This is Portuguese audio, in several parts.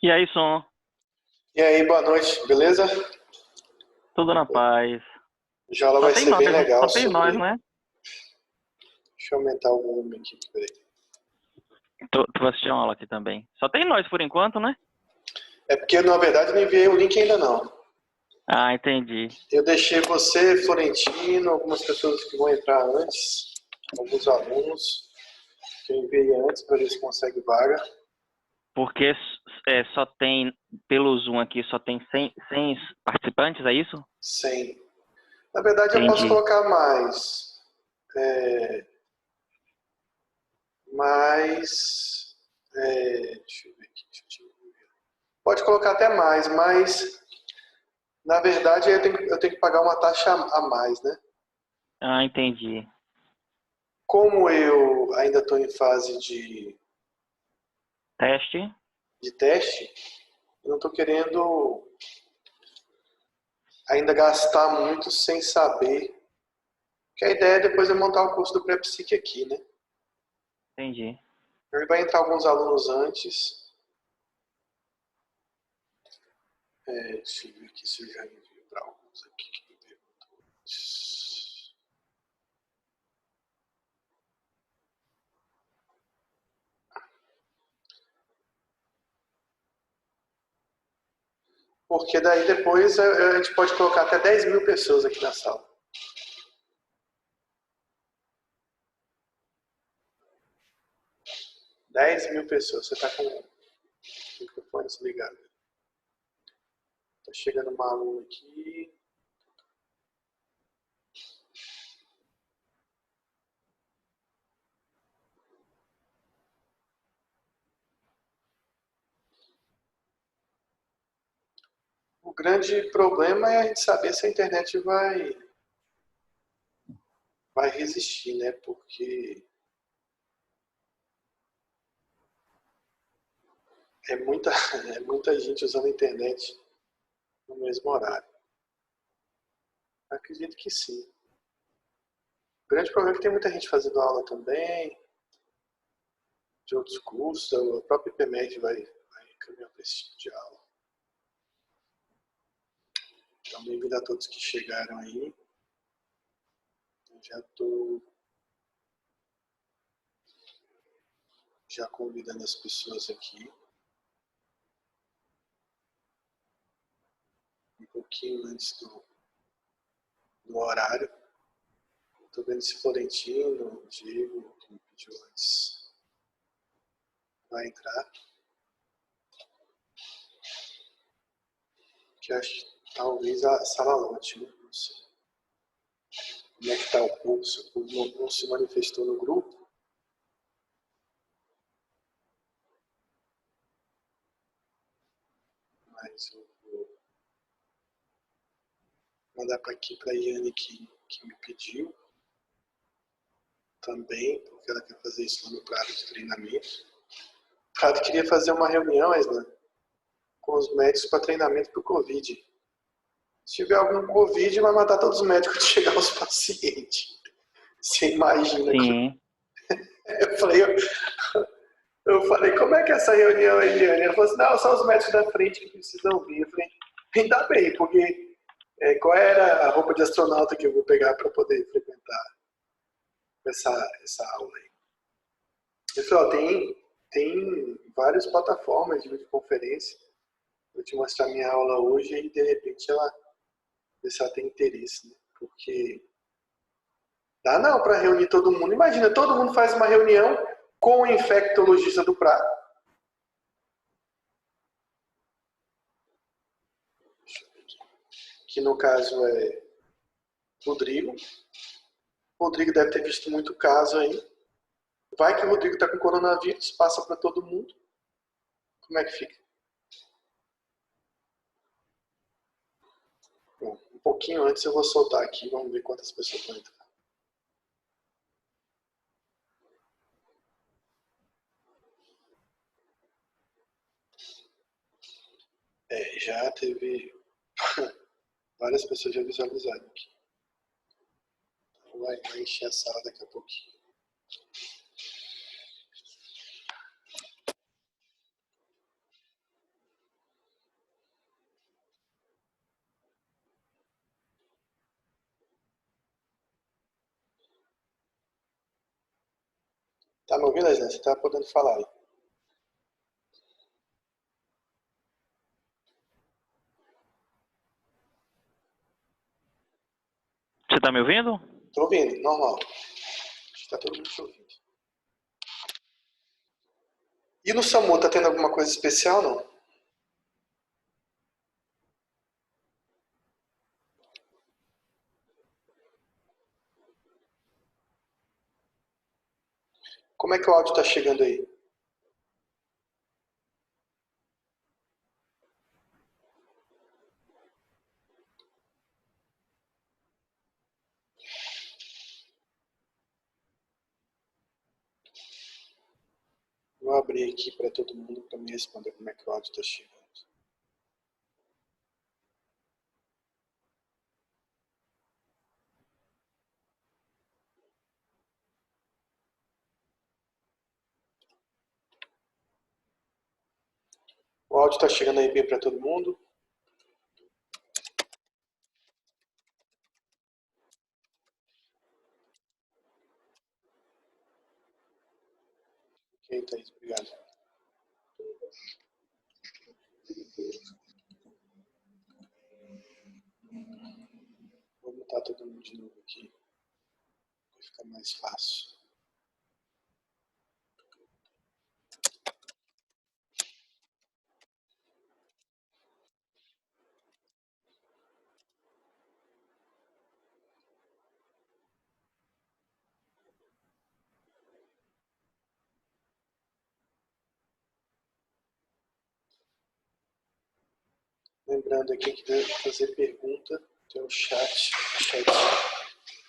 E aí, som? E aí, boa noite, beleza? Tudo na paz. A aula Só vai tem ser nós, bem legal só tem nós, sobre. né? Deixa eu aumentar o volume aqui, peraí. Tu vai assistir uma aula aqui também. Só tem nós por enquanto, né? É porque, na verdade, não enviei o link ainda não. Ah, entendi. Eu deixei você, Florentino, algumas pessoas que vão entrar antes, alguns alunos que eu enviei antes para ver se consegue vaga. Porque só tem, pelo Zoom aqui, só tem 100 participantes, é isso? Sim. Na verdade, eu posso Entendi. colocar mais. Mais. Deixa eu ver aqui. Pode colocar até mais, mas na verdade eu tenho que pagar uma taxa a mais, né? Ah, entendi. Como eu ainda estou em fase Teste? de teste, eu não estou querendo ainda gastar muito sem saber. Que a ideia é depois eu montar o curso do Pré-Psique aqui, né? Entendi. Aí vai entrar alguns alunos antes. Deixa eu ver aqui se eu já envio para alguns aqui que me perguntou antes. Porque daí depois a gente pode colocar até 10 mil pessoas aqui na sala. 10 mil pessoas. Você está com o microfone desligado. Está chegando uma aluna aqui. O grande problema é a gente saber se a internet vai resistir, né? Porque é muita, é muita gente usando a internet no mesmo horário. Acredito que sim. O grande problema é que tem muita gente fazendo aula também, de outros cursos, a própria IPMED vai caminhar para esse tipo de aula. Então, bem-vindo a todos que chegaram aí. Eu já estou convidando as pessoas aqui. Um pouquinho antes do horário. Estou vendo se Florentino, o Diego, que me pediu antes, vai entrar. Que acho que talvez a sala lote, né? Não sei. Como é que está o povo? Se o povo não se manifestou no grupo. Mas eu vou mandar para aqui para a Iane que me pediu também, porque ela quer fazer isso lá no Prado de treinamento. O Prado queria fazer uma reunião, Isla, com os médicos para treinamento para o Covid. Se tiver algum Covid, vai matar todos os médicos de chegar aos pacientes. Você imagina. Sim. Eu falei, como é que é essa reunião, Eliane? Ela falou assim, não, são os médicos da frente que precisam vir. Eu falei, ainda bem, porque qual era a roupa de astronauta que eu vou pegar para poder frequentar essa aula aí? Ele falou, tem várias plataformas de videoconferência. Vou te mostrar minha aula hoje e de repente ela vê se ela tem interesse, né? Porque dá não para reunir todo mundo. Imagina, todo mundo faz uma reunião com o infectologista do Prado. Que no caso é Rodrigo. Rodrigo deve ter visto muito caso aí. Vai que o Rodrigo está com coronavírus, passa para todo mundo. Como é que fica? Bom, um pouquinho antes eu vou soltar aqui, vamos ver quantas pessoas vão entrar. Já teve várias pessoas já visualizaram aqui. Então vai encher a sala daqui a pouquinho. Tá me ouvindo, Aslan? Você tá podendo falar aí. Você tá me ouvindo? Tô ouvindo, normal. Está todo mundo te ouvindo. E no SAMU, tá tendo alguma coisa especial, não? Como é que o áudio tá chegando aí? Vou abrir aqui para todo mundo para me responder como é que o áudio tá chegando. O áudio tá chegando aí bem para todo mundo? Ok, Thaís, obrigado. Vou botar todo mundo de novo aqui, vai ficar mais fácil. Lembrando aqui que deve fazer pergunta, tem o chat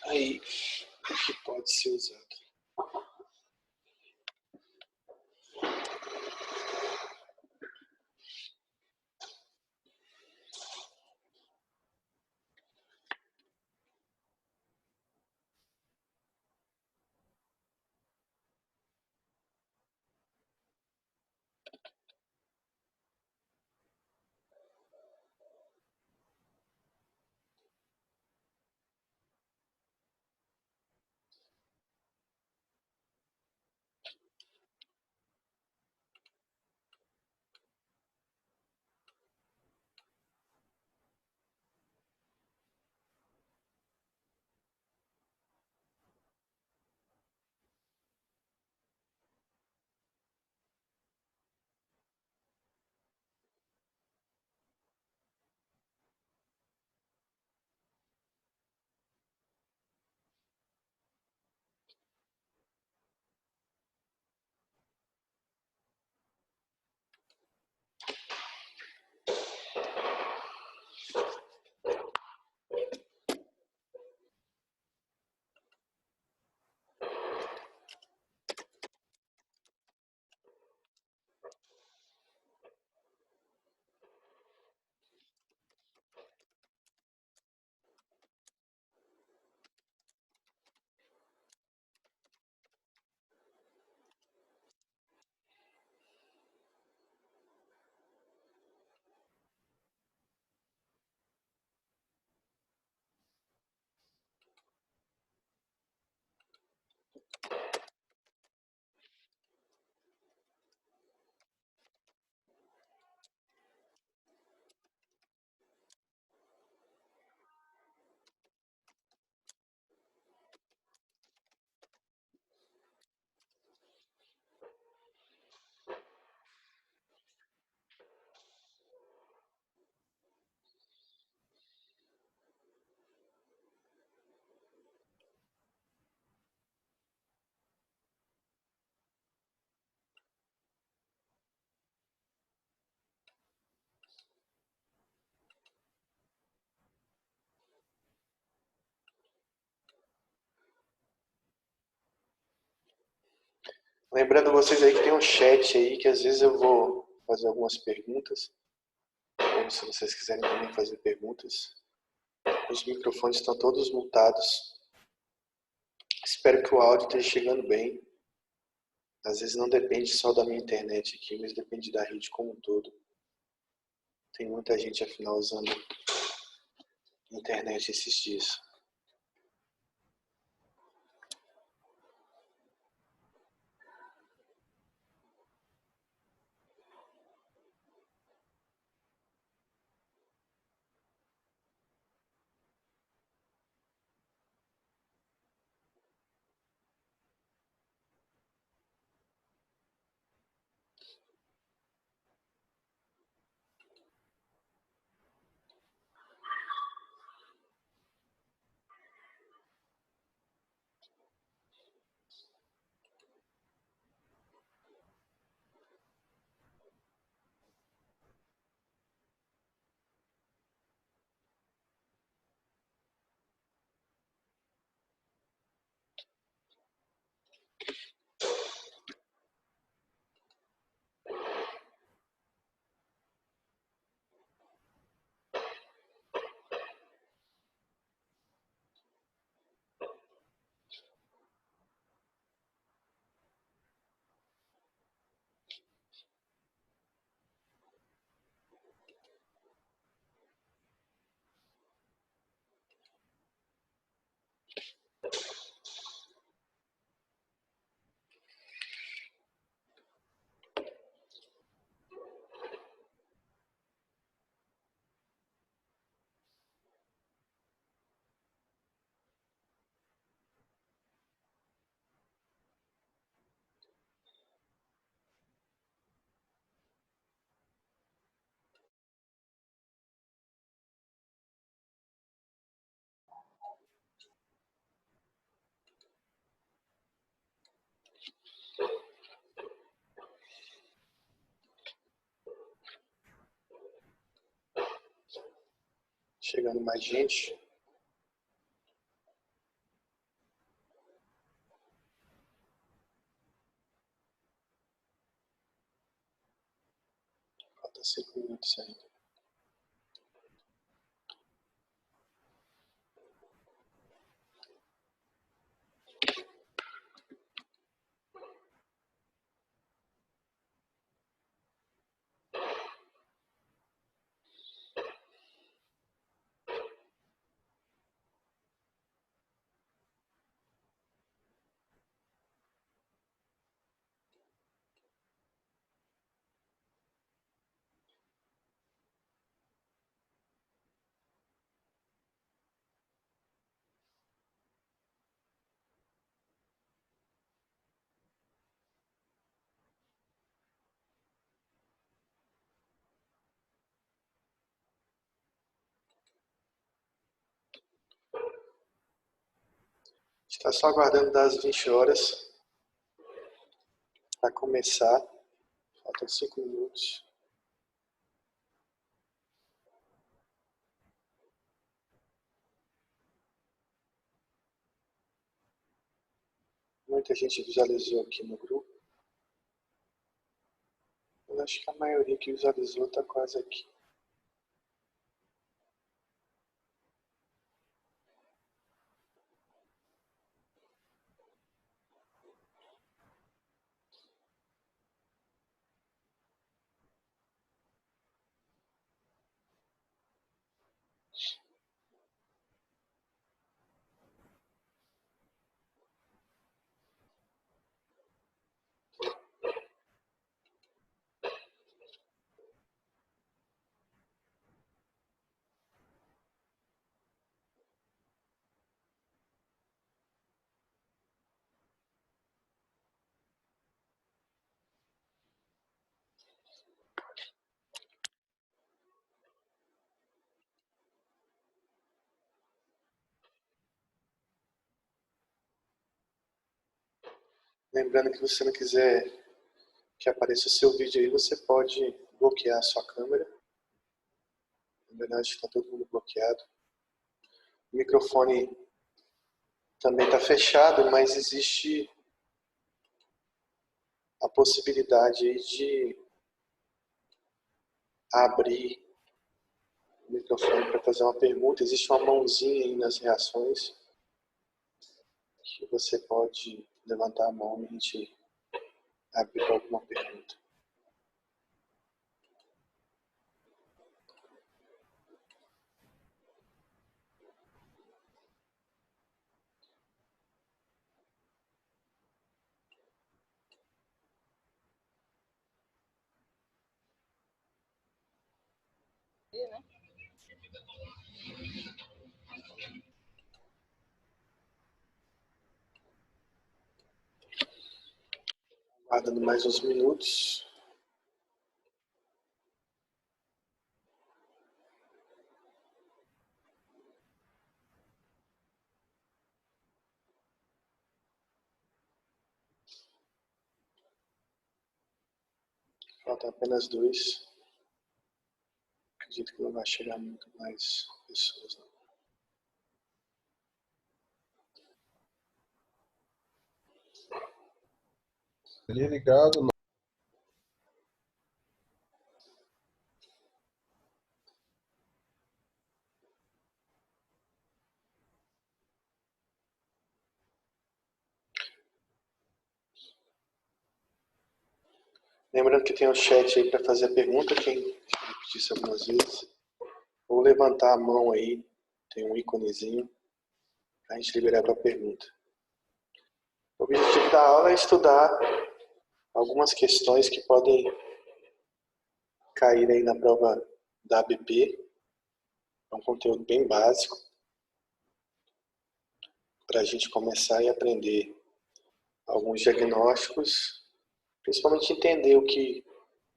aí que pode ser usado. Lembrando vocês aí que tem um chat aí que às vezes eu vou fazer algumas perguntas, ou se vocês quiserem também fazer perguntas. Os microfones estão todos mutados. Espero que o áudio esteja chegando bem. Às vezes não depende só da minha internet aqui, mas depende da rede como um todo. Tem muita gente afinal usando internet esses dias. Chegando mais gente. Falta 5 minutos ainda. Está só aguardando das 20 horas para começar. Faltam 5 minutos. Muita gente visualizou aqui no grupo. Eu acho que a maioria que visualizou está quase aqui. Lembrando que se você não quiser que apareça o seu vídeo aí, você pode bloquear a sua câmera. Na verdade, está todo mundo bloqueado. O microfone também está fechado, mas existe a possibilidade aí de abrir o microfone para fazer uma pergunta. Existe uma mãozinha aí nas reações que você pode levantar a mão e a gente abrir para alguma pergunta. Aguardando mais uns minutos. Faltam apenas 2. Acredito que não vai chegar muito mais pessoas, não. Ele é ligado. Lembrando que tem o chat aí para fazer a pergunta, quem repetir isso algumas vezes. Ou levantar a mão aí, tem um íconezinho, para a gente liberar para a pergunta. O objetivo da aula é estudar algumas questões que podem cair aí na prova da ABP. É um conteúdo bem básico, para a gente começar e aprender alguns diagnósticos, principalmente entender o que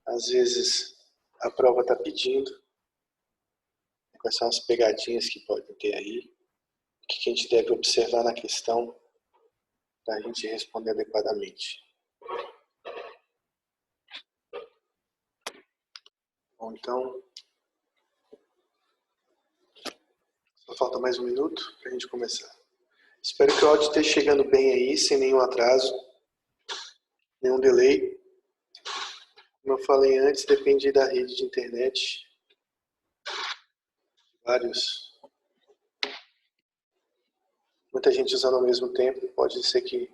às vezes a prova está pedindo, quais são as pegadinhas que podem ter aí, o que a gente deve observar na questão para a gente responder adequadamente. Bom, então, Falta mais um minuto para a gente começar. Espero que o áudio esteja chegando bem aí, sem nenhum atraso, nenhum delay. Como eu falei antes, depende da rede de internet. Muita gente usando ao mesmo tempo, pode ser que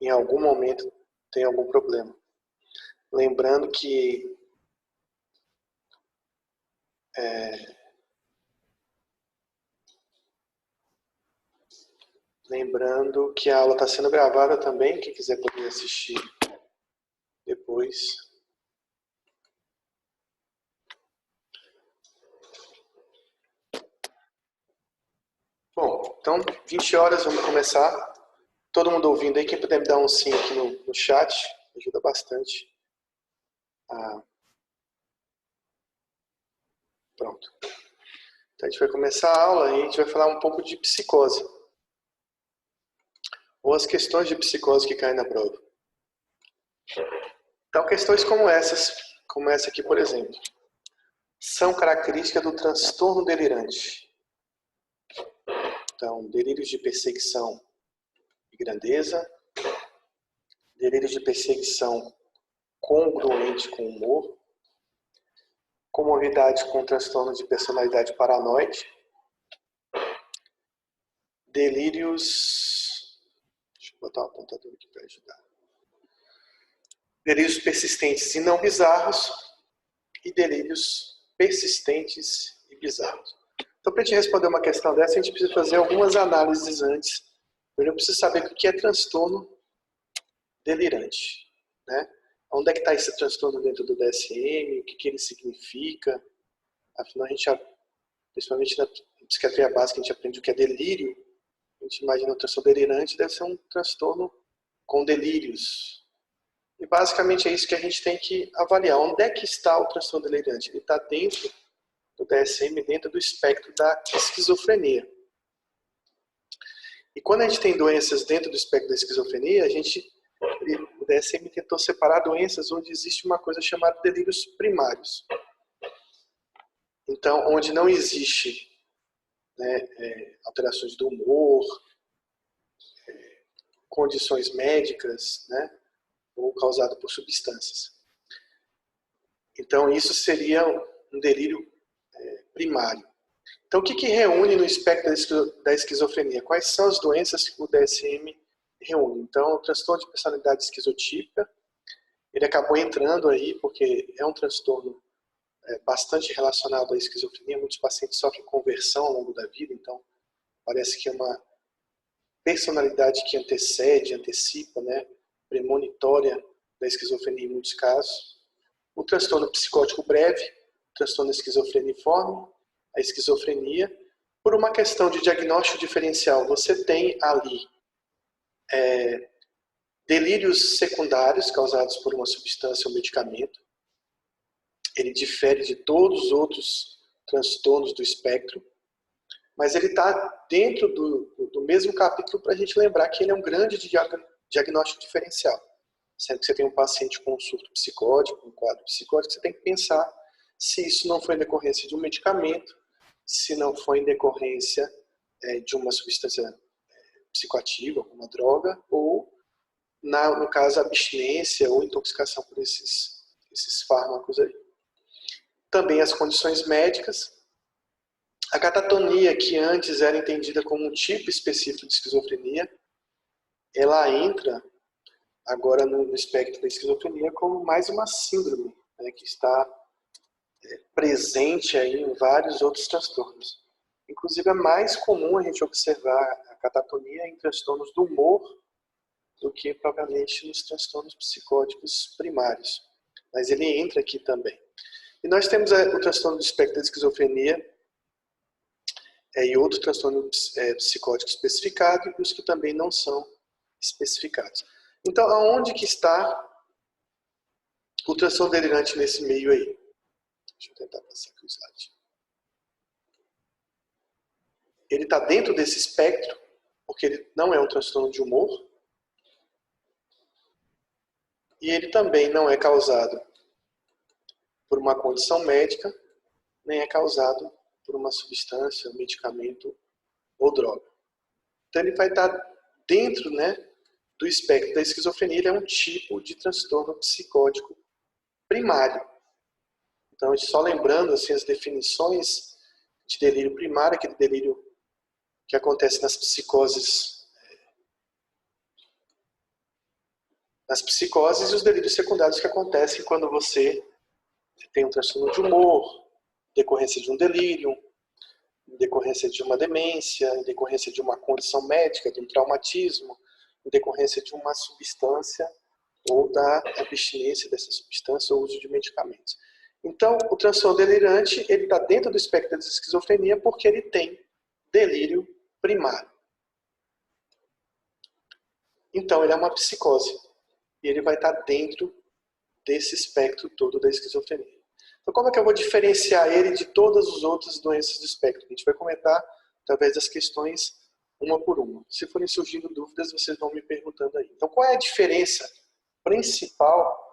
em algum momento tenha algum problema. Lembrando que a aula está sendo gravada também, quem quiser poder assistir depois. Bom, então 20 horas, vamos começar. Todo mundo ouvindo aí, quem puder me dar um sim aqui no chat, ajuda bastante. Pronto. Então a gente vai começar a aula e a gente vai falar um pouco de psicose. Ou as questões de psicose que caem na prova. Então questões como essa aqui, por exemplo, são características do transtorno delirante. Então, delírios de perseguição e grandeza, delírios de perseguição congruente com humor, comorbidade com transtorno de personalidade paranoide, delírios... Deixa eu botar um apontador aqui para ajudar. Delírios persistentes e não bizarros e delírios persistentes e bizarros. Então, para a gente responder uma questão dessa, a gente precisa fazer algumas análises antes. Eu preciso saber o que é transtorno delirante, né? Onde é que está esse transtorno dentro do DSM, o que ele significa. Afinal, a gente, principalmente na psiquiatria básica, a gente aprende o que é delírio. A gente imagina um transtorno delirante deve ser um transtorno com delírios. E basicamente é isso que a gente tem que avaliar. Onde é que está o transtorno delirante? Ele está dentro do DSM, dentro do espectro da esquizofrenia. E quando a gente tem doenças dentro do espectro da esquizofrenia, o DSM tentou separar doenças onde existe uma coisa chamada delírios primários. Então, onde não existe, né, alterações do humor, condições médicas, né, ou causado por substâncias. Então, isso seria um delírio primário. Então, o que reúne no espectro da esquizofrenia? Quais são as doenças que o DSM reúne? Então, o transtorno de personalidade esquizotípica, ele acabou entrando aí porque é um transtorno bastante relacionado à esquizofrenia. Muitos pacientes sofrem conversão ao longo da vida, então parece que é uma personalidade que antecipa, né, premonitória da esquizofrenia em muitos casos. O transtorno psicótico breve, o transtorno esquizofreniforme, a esquizofrenia. Por uma questão de diagnóstico diferencial, você tem ali delírios secundários causados por uma substância ou medicamento. Ele difere de todos os outros transtornos do espectro, mas ele está dentro do mesmo capítulo para a gente lembrar que ele é um grande diagnóstico diferencial. Sempre que você tem um paciente com um surto psicótico, um quadro psicótico, você tem que pensar se isso não foi em decorrência de um medicamento, se não foi em decorrência de uma substância psicoativa, uma droga, ou, no caso, abstinência ou intoxicação por esses fármacos aí. Também as condições médicas. A catatonia, que antes era entendida como um tipo específico de esquizofrenia, ela entra agora no espectro da esquizofrenia como mais uma síndrome, né, que está presente aí em vários outros transtornos. Inclusive é mais comum a gente observar a catatonia em transtornos do humor do que propriamente nos transtornos psicóticos primários. Mas ele entra aqui também. E nós temos o transtorno do espectro da esquizofrenia e outro transtorno psicótico especificado e os que também não são especificados. Então, aonde que está o transtorno delirante nesse meio aí? Deixa eu tentar passar aqui o slide. Ele está dentro desse espectro, porque ele não é um transtorno de humor, e ele também não é causado por uma condição médica, nem é causado por uma substância, medicamento ou droga. Então ele vai estar dentro, né, do espectro da esquizofrenia. Ele é um tipo de transtorno psicótico primário. Então, só lembrando assim, as definições de delírio primário, aquele delírio que acontece nas psicoses e os delírios secundários que acontecem quando você tem um transtorno de humor, decorrência de um delírio, decorrência de uma demência, em decorrência de uma condição médica, de um traumatismo, em decorrência de uma substância ou da abstinência dessa substância ou uso de medicamentos. Então, o transtorno delirante, ele está dentro do espectro da esquizofrenia porque ele tem delírio primário. Então, ele é uma psicose. E ele vai estar dentro desse espectro todo da esquizofrenia. Então, como é que eu vou diferenciar ele de todas as outras doenças do espectro? A gente vai comentar através das questões uma por uma. Se forem surgindo dúvidas, vocês vão me perguntando aí. Então, qual é a diferença principal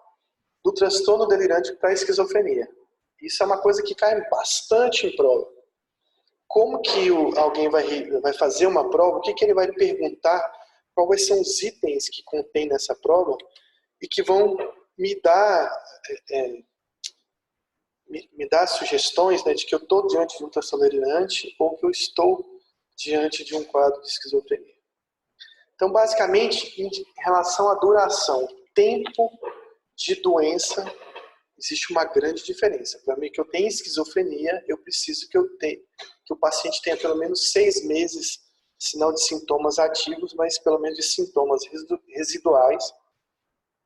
do transtorno delirante para a esquizofrenia? Isso é uma coisa que cai bastante em prova. Como que alguém vai fazer uma prova? O que ele vai perguntar? Quais são os itens que contém nessa prova e que vão me dar sugestões, né, de que eu estou diante de um transtorno delirante ou que eu estou diante de um quadro de esquizofrenia. Então, basicamente, em relação à duração, tempo de doença, existe uma grande diferença. Para mim, que eu tenho esquizofrenia, eu preciso que o paciente tenha pelo menos 6 meses, se não de sintomas ativos, mas pelo menos de sintomas residuais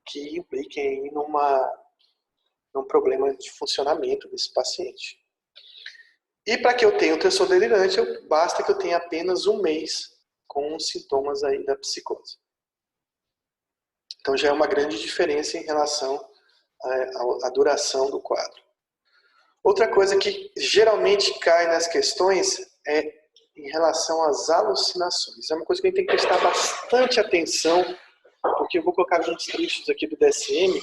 que impliquem num problema de funcionamento desse paciente. E para que eu tenha um transtorno delirante, basta que eu tenha apenas 1 mês com os sintomas aí da psicose. Então já é uma grande diferença em relação à duração do quadro. Outra coisa que geralmente cai nas questões é em relação às alucinações. É uma coisa que a gente tem que prestar bastante atenção, porque eu vou colocar alguns trechos aqui do DSM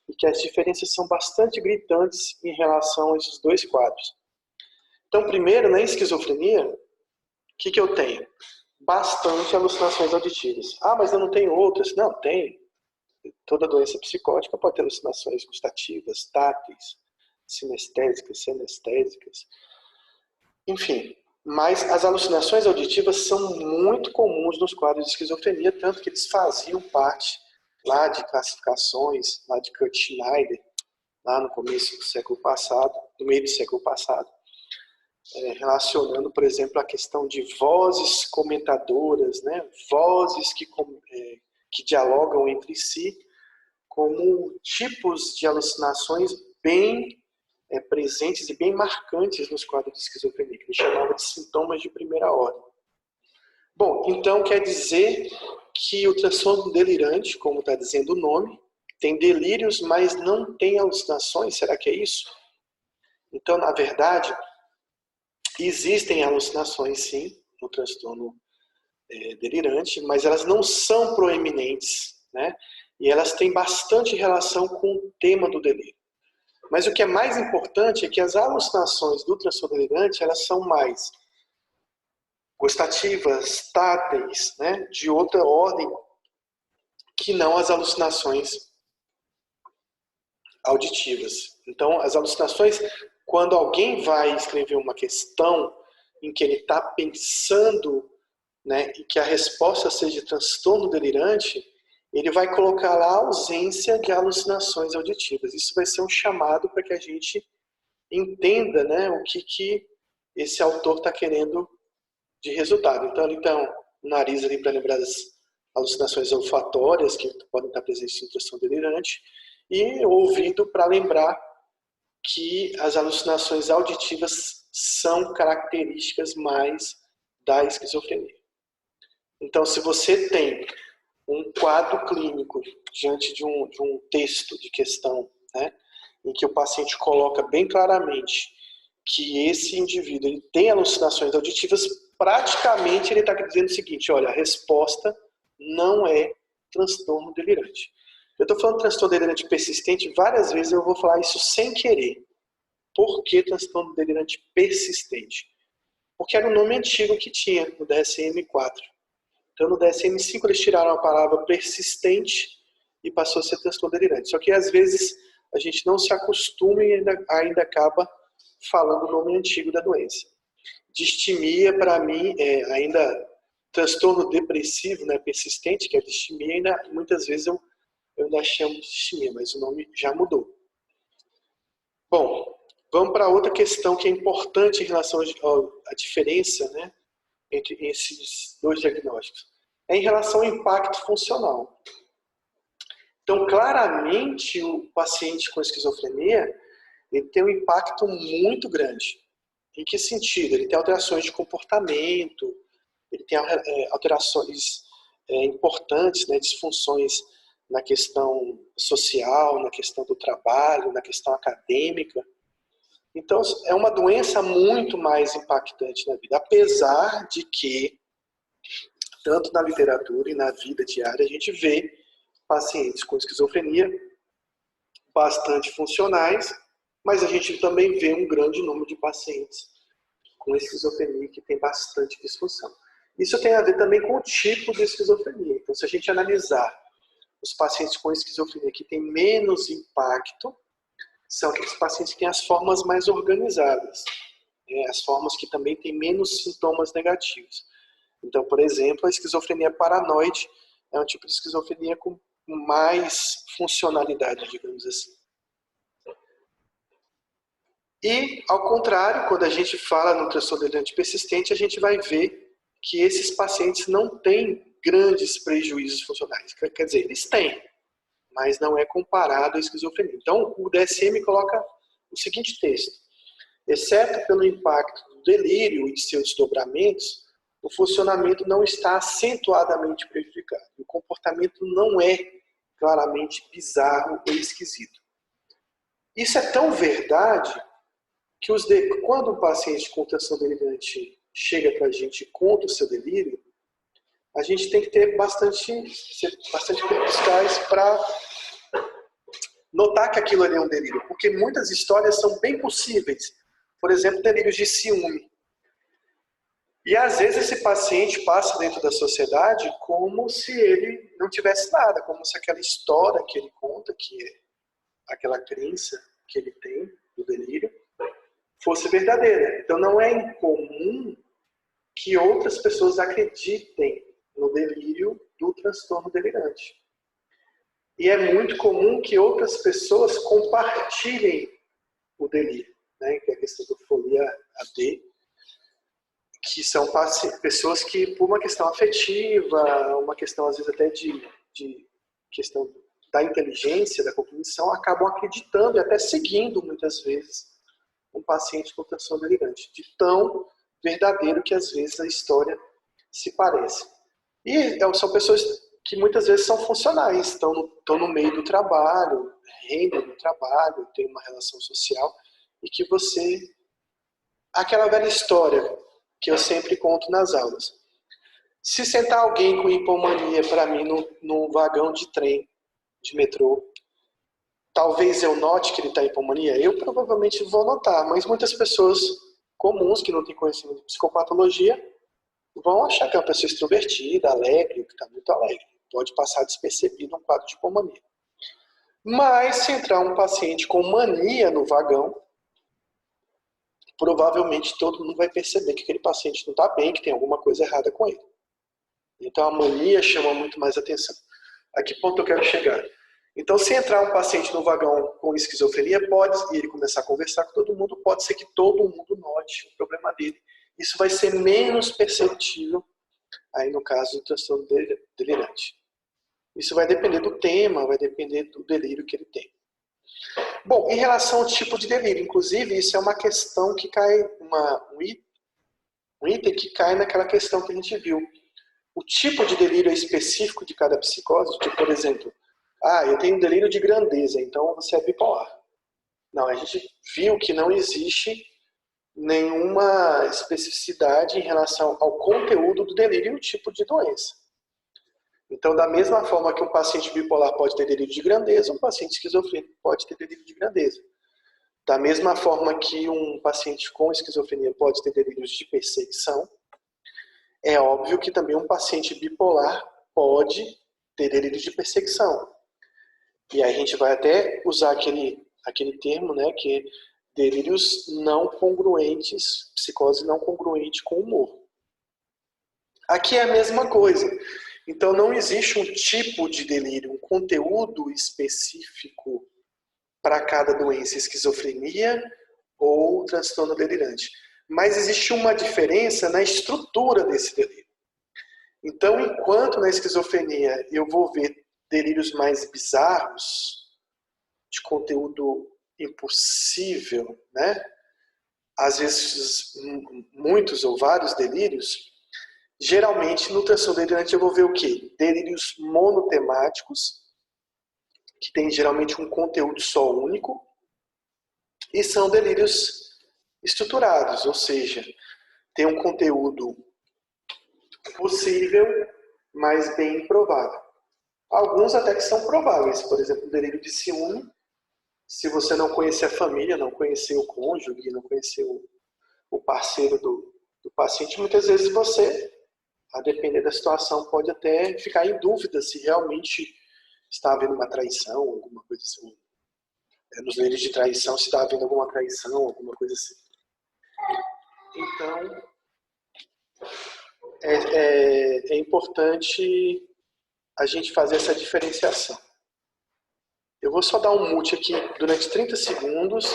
e que as diferenças são bastante gritantes em relação a esses dois quadros. Então, primeiro, na esquizofrenia, o que eu tenho? Bastante alucinações auditivas. Ah, mas eu não tenho outras. Não, tem. Toda doença psicótica pode ter alucinações gustativas, táteis, sinestésicas, senestésicas. Enfim, mas as alucinações auditivas são muito comuns nos quadros de esquizofrenia, tanto que eles faziam parte lá de classificações, lá de Kurt Schneider, lá no começo do século passado, no meio do século passado, relacionando, por exemplo, a questão de vozes comentadoras, né? Vozes que dialogam entre si, como tipos de alucinações bem presentes e bem marcantes nos quadros de esquizofrenia, que ele chamava de sintomas de primeira ordem. Bom, então quer dizer que o transtorno delirante, como está dizendo o nome, tem delírios, mas não tem alucinações. Será que é isso? Então, na verdade, existem alucinações, sim, no transtorno delirante, mas elas não são proeminentes, né? E elas têm bastante relação com o tema do delírio. Mas o que é mais importante é que as alucinações do transtorno delirante, elas são mais gustativas, táteis, né, de outra ordem, que não as alucinações auditivas. Então, as alucinações, quando alguém vai escrever uma questão em que ele está pensando, né, e que a resposta seja transtorno delirante, ele vai colocar lá a ausência de alucinações auditivas. Isso vai ser um chamado para que a gente entenda, né, o que esse autor está querendo de resultado. Então, ele tem o nariz ali para lembrar das alucinações olfatórias, que podem estar presentes no transtorno delirante, e o ouvido para lembrar que as alucinações auditivas são características mais da esquizofrenia. Então, se você tem um quadro clínico diante de um texto de questão, né, em que o paciente coloca bem claramente que esse indivíduo ele tem alucinações auditivas, praticamente ele está dizendo o seguinte: olha, a resposta não é transtorno delirante. Eu estou falando de transtorno delirante persistente, várias vezes eu vou falar isso sem querer. Por que transtorno delirante persistente? porque era um nome antigo que tinha no DSM-4. Então, no DSM-5, eles tiraram a palavra persistente e passou a ser transtorno delirante. Só que, às vezes, a gente não se acostuma e ainda acaba falando o nome antigo da doença. Distimia, para mim, ainda transtorno depressivo, né, persistente, que é distimia, ainda, muitas vezes eu ainda chamo de distimia, mas o nome já mudou. Bom, vamos para outra questão que é importante em relação à diferença, né, entre esses dois diagnósticos. É em relação ao impacto funcional. Então, claramente, o paciente com esquizofrenia ele tem um impacto muito grande. Em que sentido? Ele tem alterações de comportamento, ele tem alterações importantes, né, disfunções na questão social, na questão do trabalho, na questão acadêmica. Então, é uma doença muito mais impactante na vida, apesar de que, tanto na literatura e na vida diária, a gente vê pacientes com esquizofrenia bastante funcionais, mas a gente também vê um grande número de pacientes com esquizofrenia que tem bastante disfunção. Isso tem a ver também com o tipo de esquizofrenia. Então, se a gente analisar os pacientes com esquizofrenia que têm menos impacto, são aqueles pacientes que têm as formas mais organizadas, né? As formas que também têm menos sintomas negativos. Então, por exemplo, a esquizofrenia paranoide é um tipo de esquizofrenia com mais funcionalidade, digamos assim. E, ao contrário, quando a gente fala no transtorno delirante persistente, a gente vai ver que esses pacientes não têm grandes prejuízos funcionais. Quer dizer, eles têm, mas não é comparado à esquizofrenia. Então, o DSM coloca o seguinte texto: exceto pelo impacto do delírio e de seus desdobramentos, o funcionamento não está acentuadamente prejudicado. O comportamento não é claramente bizarro ou esquisito. Isso é tão verdade que quando um paciente com transtorno delirante chega para a gente e conta o seu delírio, a gente tem que ser bastante perspicaz para notar que aquilo ali é um delírio, porque muitas histórias são bem possíveis. Por exemplo, delírios de ciúme. E às vezes esse paciente passa dentro da sociedade como se ele não tivesse nada, como se aquela história que ele conta, que é aquela crença que ele tem do delírio, fosse verdadeira. Então não é incomum que outras pessoas acreditem no delírio do transtorno delirante. E é muito comum que outras pessoas compartilhem o delírio, né? Que é a questão do folia AD, que são pessoas que, por uma questão afetiva, uma questão às vezes até de questão da inteligência, da cognição, acabam acreditando e até seguindo muitas vezes um paciente com transtorno delirante, de tão verdadeiro que às vezes a história se parece. E são pessoas que muitas vezes são funcionais, estão no meio do trabalho, rendem no trabalho, têm uma relação social, e que aquela velha história que eu sempre conto nas aulas. Se sentar alguém com hipomania para mim num vagão de trem, de metrô, talvez eu note que ele está em hipomania? Eu provavelmente vou notar, mas muitas pessoas comuns que não têm conhecimento de psicopatologia vão achar que é uma pessoa extrovertida, alegre, que está muito alegre. Pode passar despercebido um quadro de hipomania. Mas se entrar um paciente com mania no vagão, provavelmente todo mundo vai perceber que aquele paciente não está bem, que tem alguma coisa errada com ele. Então a mania chama muito mais atenção. A que ponto eu quero chegar? Então, se entrar um paciente no vagão com esquizofrenia, e ele começar a conversar com todo mundo, pode ser que todo mundo note o problema dele. Isso vai ser menos perceptível aí no caso do transtorno delirante. Isso vai depender do tema, vai depender do delírio que ele tem. Bom, em relação ao tipo de delírio, inclusive, isso é uma questão que cai, um item que cai naquela questão que a gente viu. O tipo de delírio é específico de cada psicose, tipo, por exemplo, eu tenho delírio de grandeza, então você é bipolar. Não, a gente viu que não existe nenhuma especificidade em relação ao conteúdo do delírio e o tipo de doença. Então, da mesma forma que um paciente bipolar pode ter delírio de grandeza, um paciente esquizofrênico pode ter delírio de grandeza. Da mesma forma que um paciente com esquizofrenia pode ter delírios de perseguição, é óbvio que também um paciente bipolar pode ter delírios de perseguição. E aí a gente vai até usar aquele termo, né, que é delírios não congruentes, psicose não congruente com o humor. Aqui é a mesma coisa. Então não existe um tipo de delírio, um conteúdo específico para cada doença, esquizofrenia ou transtorno delirante. Mas existe uma diferença na estrutura desse delírio. Então, enquanto na esquizofrenia eu vou ver delírios mais bizarros, de conteúdo impossível, né? Às vezes muitos ou vários delírios, geralmente no transtorno delirante eu vou ver o quê? Delírios monotemáticos, que tem geralmente um conteúdo só único, e são delírios estruturados, ou seja, tem um conteúdo possível, mas bem improvável. Alguns até que são prováveis, por exemplo, o delírio de ciúme, se você não conhecer a família, não conhecer o cônjuge, não conhecer o parceiro do paciente, muitas vezes você, a depender da situação, pode até ficar em dúvida se realmente está havendo uma traição, alguma coisa assim. Nos delírios de traição, se está havendo alguma traição, alguma coisa assim. Então, é importante a gente fazer essa diferenciação. Eu vou só dar um mute aqui durante 30 segundos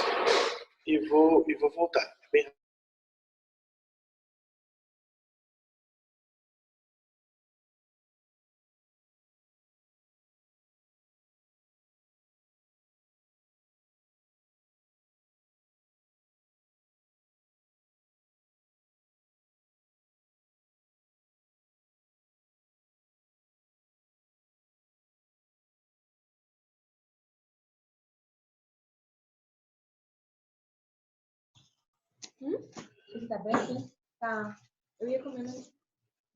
e vou voltar. Bem... Ele tá bem aqui? Tá. Eu ia comer, mas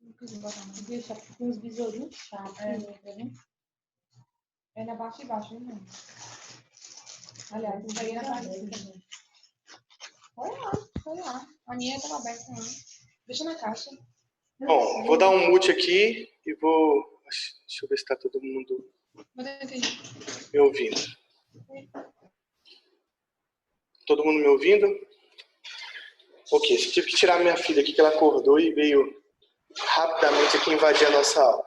não quis botar. Não deixa com uns besourinhos chatos. É na parte de baixo, né? Aliás, não peguei na parte de cima. Foi lá. A minha tava aberta, não. Deixa na caixa. Bom, vou dar um mute aqui e vou... Deixa eu ver se está todo mundo me ouvindo. Todo mundo me ouvindo? Ok, eu tive que tirar minha filha aqui, que ela acordou e veio rapidamente aqui invadir a nossa aula.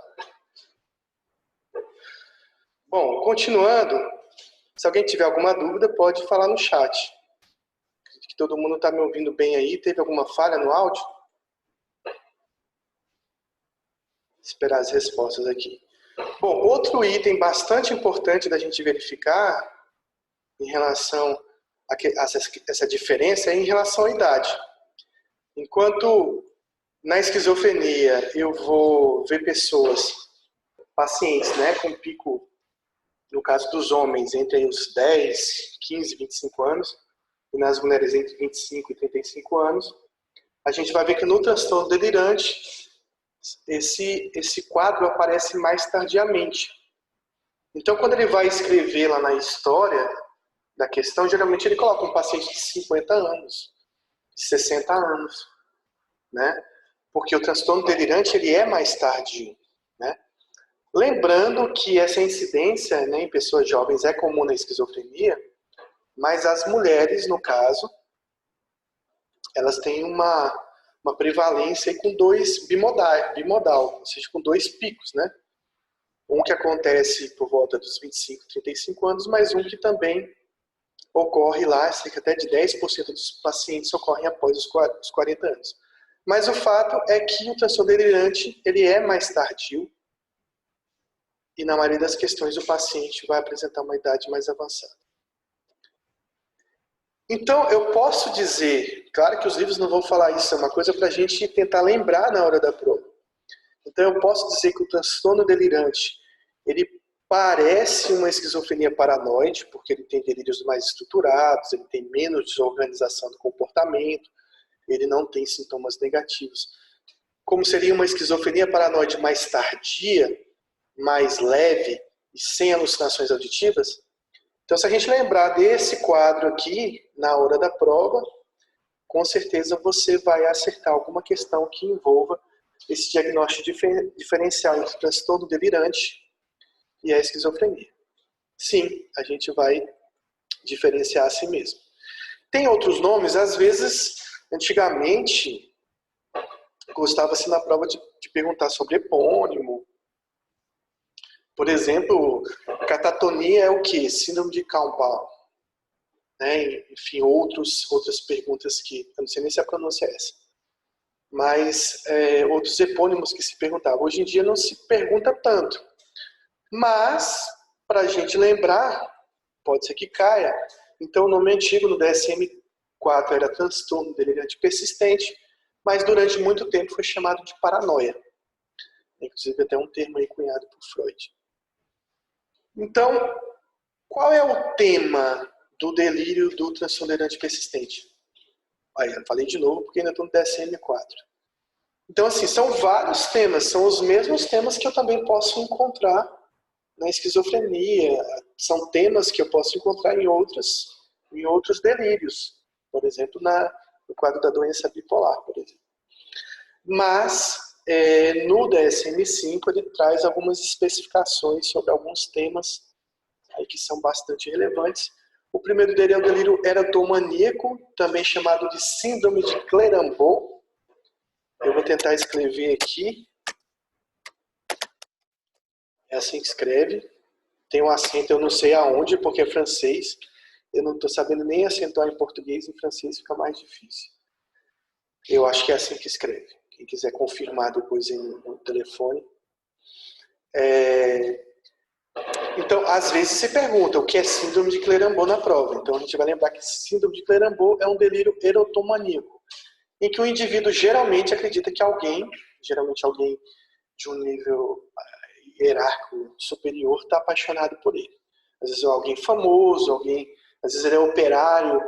Bom, continuando, se alguém tiver alguma dúvida, pode falar no chat. Acredito que todo mundo está me ouvindo bem aí. Teve alguma falha no áudio? Esperar as respostas aqui. Bom, outro item bastante importante da gente verificar em relação a essa diferença é em relação à idade. Enquanto na esquizofrenia eu vou ver pacientes, né, com pico, no caso dos homens, entre os 10, 15, 25 anos, e nas mulheres entre 25 e 35 anos, a gente vai ver que no transtorno delirante esse quadro aparece mais tardiamente. Então, quando ele vai escrever lá na história da questão, geralmente ele coloca um paciente de 50 anos, de 60 anos, né? Porque o transtorno delirante ele é mais tardio, né? Lembrando que essa incidência, né, em pessoas jovens é comum na esquizofrenia, mas as mulheres, no caso, elas têm uma prevalência com dois bimodal, ou seja, com dois picos, né? Um que acontece por volta dos 25, 35 anos, mas um que também ocorre lá, cerca até de 10% dos pacientes ocorrem após os 40 anos. Mas o fato é que o transtorno delirante ele é mais tardio e na maioria das questões o paciente vai apresentar uma idade mais avançada. Então, eu posso dizer, claro que os livros não vão falar isso, é uma coisa para a gente tentar lembrar na hora da prova. Então, eu posso dizer que o transtorno delirante, ele parece uma esquizofrenia paranoide, porque ele tem delírios mais estruturados, ele tem menos desorganização do comportamento, ele não tem sintomas negativos. Como seria uma esquizofrenia paranoide mais tardia, mais leve e sem alucinações auditivas, Então, se a gente lembrar desse quadro aqui, na hora da prova, com certeza você vai acertar alguma questão que envolva esse diagnóstico diferencial entre o transtorno delirante e a esquizofrenia. Sim, a gente vai diferenciar a si mesmo. Tem outros nomes, às vezes, antigamente, gostava-se na prova de perguntar sobre epônimo. Por exemplo, catatonia é o quê? Síndrome de Campbell. Né? Enfim, outras perguntas que, eu não sei nem se a pronúncia é essa. Mas outros epônimos que se perguntavam. Hoje em dia não se pergunta tanto. Mas, para a gente lembrar, pode ser que caia. Então, o nome antigo no DSM-4 era transtorno delirante persistente, mas durante muito tempo foi chamado de paranoia. Inclusive até um termo aí cunhado por Freud. Então, qual é o tema do delírio do transtorno delirante persistente? Aí, eu falei de novo porque ainda estou no DSM-4. Então, assim, são vários temas, são os mesmos temas que eu também posso encontrar na esquizofrenia, são temas que eu posso encontrar em outros delírios, por exemplo, no quadro da doença bipolar, por exemplo. Mas, no DSM-5, ele traz algumas especificações sobre alguns temas aí que são bastante relevantes. O primeiro dele é o delírio erotomaníaco, também chamado de síndrome de Clérambault. Eu vou tentar escrever aqui. É assim que escreve. Tem um acento, eu não sei aonde, porque é francês. Eu não estou sabendo nem acentuar em português, em francês fica mais difícil. Eu acho que é assim que escreve. Quem quiser confirmar depois no telefone. Então, às vezes se pergunta o que é síndrome de Clérambault na prova. Então, a gente vai lembrar que síndrome de Clérambault é um delírio erotomaníaco, em que o indivíduo geralmente acredita que geralmente alguém de um nível hierárquico superior, está apaixonado por ele. Às vezes é alguém famoso, às vezes ele é operário,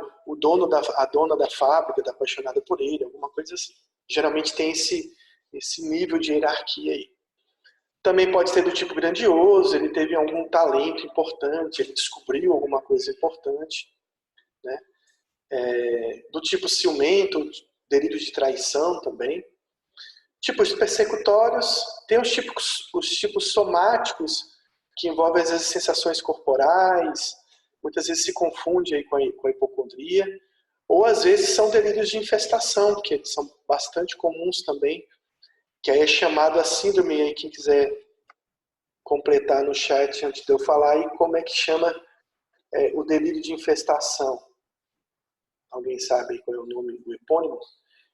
a dona da fábrica está apaixonada por ele, alguma coisa assim. Geralmente tem esse nível de hierarquia aí. Também pode ser do tipo grandioso, ele teve algum talento importante, ele descobriu alguma coisa importante, né? Do tipo ciumento, delírio de traição também. Tipos persecutórios, tem os tipos somáticos, que envolvem às vezes sensações corporais, muitas vezes se confunde aí com a hipocondria, ou às vezes são delírios de infestação, que são bastante comuns também, que aí é chamado a síndrome, aí quem quiser completar no chat antes de eu falar, aí como é que chama o delírio de infestação. Alguém sabe qual é o nome do epônimo?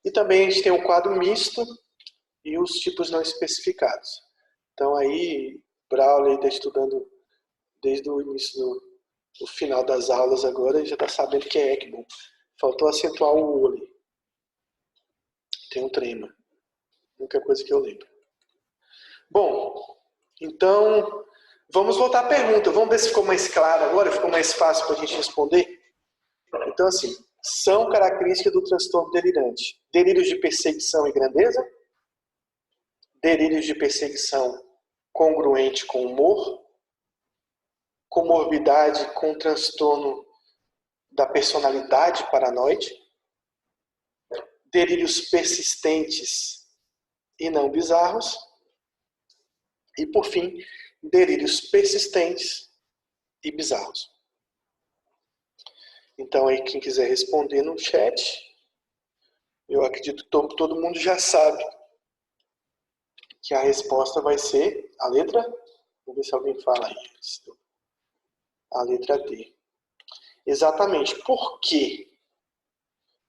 E também a gente tem um quadro misto, e os tipos não especificados. Então aí, Braulio está estudando desde o início do final das aulas agora, e já está sabendo que é ECBO. Faltou acentuar o O ali. Tem um trema. A única coisa que eu lembro. Bom, então, vamos voltar à pergunta. Vamos ver se ficou mais claro agora, ficou mais fácil para a gente responder. Então, assim, são características do transtorno delirante: delírios de perseguição e grandeza, delírios de perseguição congruente com humor, comorbidade com transtorno da personalidade paranoide, delírios persistentes e não bizarros, e, por fim, delírios persistentes e bizarros. Então, aí, quem quiser responder no chat, eu acredito que todo mundo já sabe que a resposta vai ser a letra. Vamos ver se alguém fala aí. A letra D. Exatamente. Por quê?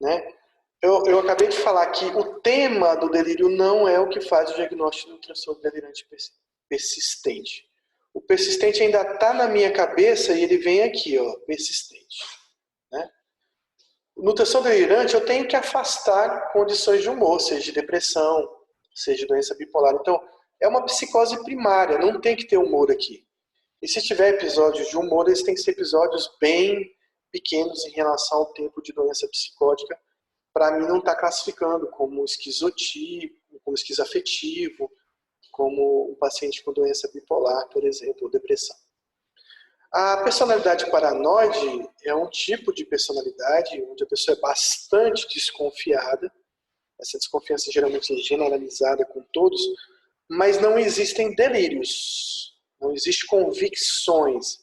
Né? Eu acabei de falar que o tema do delírio não é o que faz o diagnóstico do transtorno delirante persistente. O persistente ainda está na minha cabeça e ele vem aqui, ó, persistente. Né? No transtorno delirante eu tenho que afastar condições de humor, seja de depressão, seja de doença bipolar. Então, é uma psicose primária, não tem que ter humor aqui. E se tiver episódios de humor, eles têm que ser episódios bem pequenos em relação ao tempo de doença psicótica, para mim não está classificando como esquizotípico, como esquizoafetivo, como um paciente com doença bipolar, por exemplo, ou depressão. A personalidade paranoide é um tipo de personalidade onde a pessoa é bastante desconfiada. Essa desconfiança geralmente é generalizada com todos, mas não existem delírios, não existem convicções.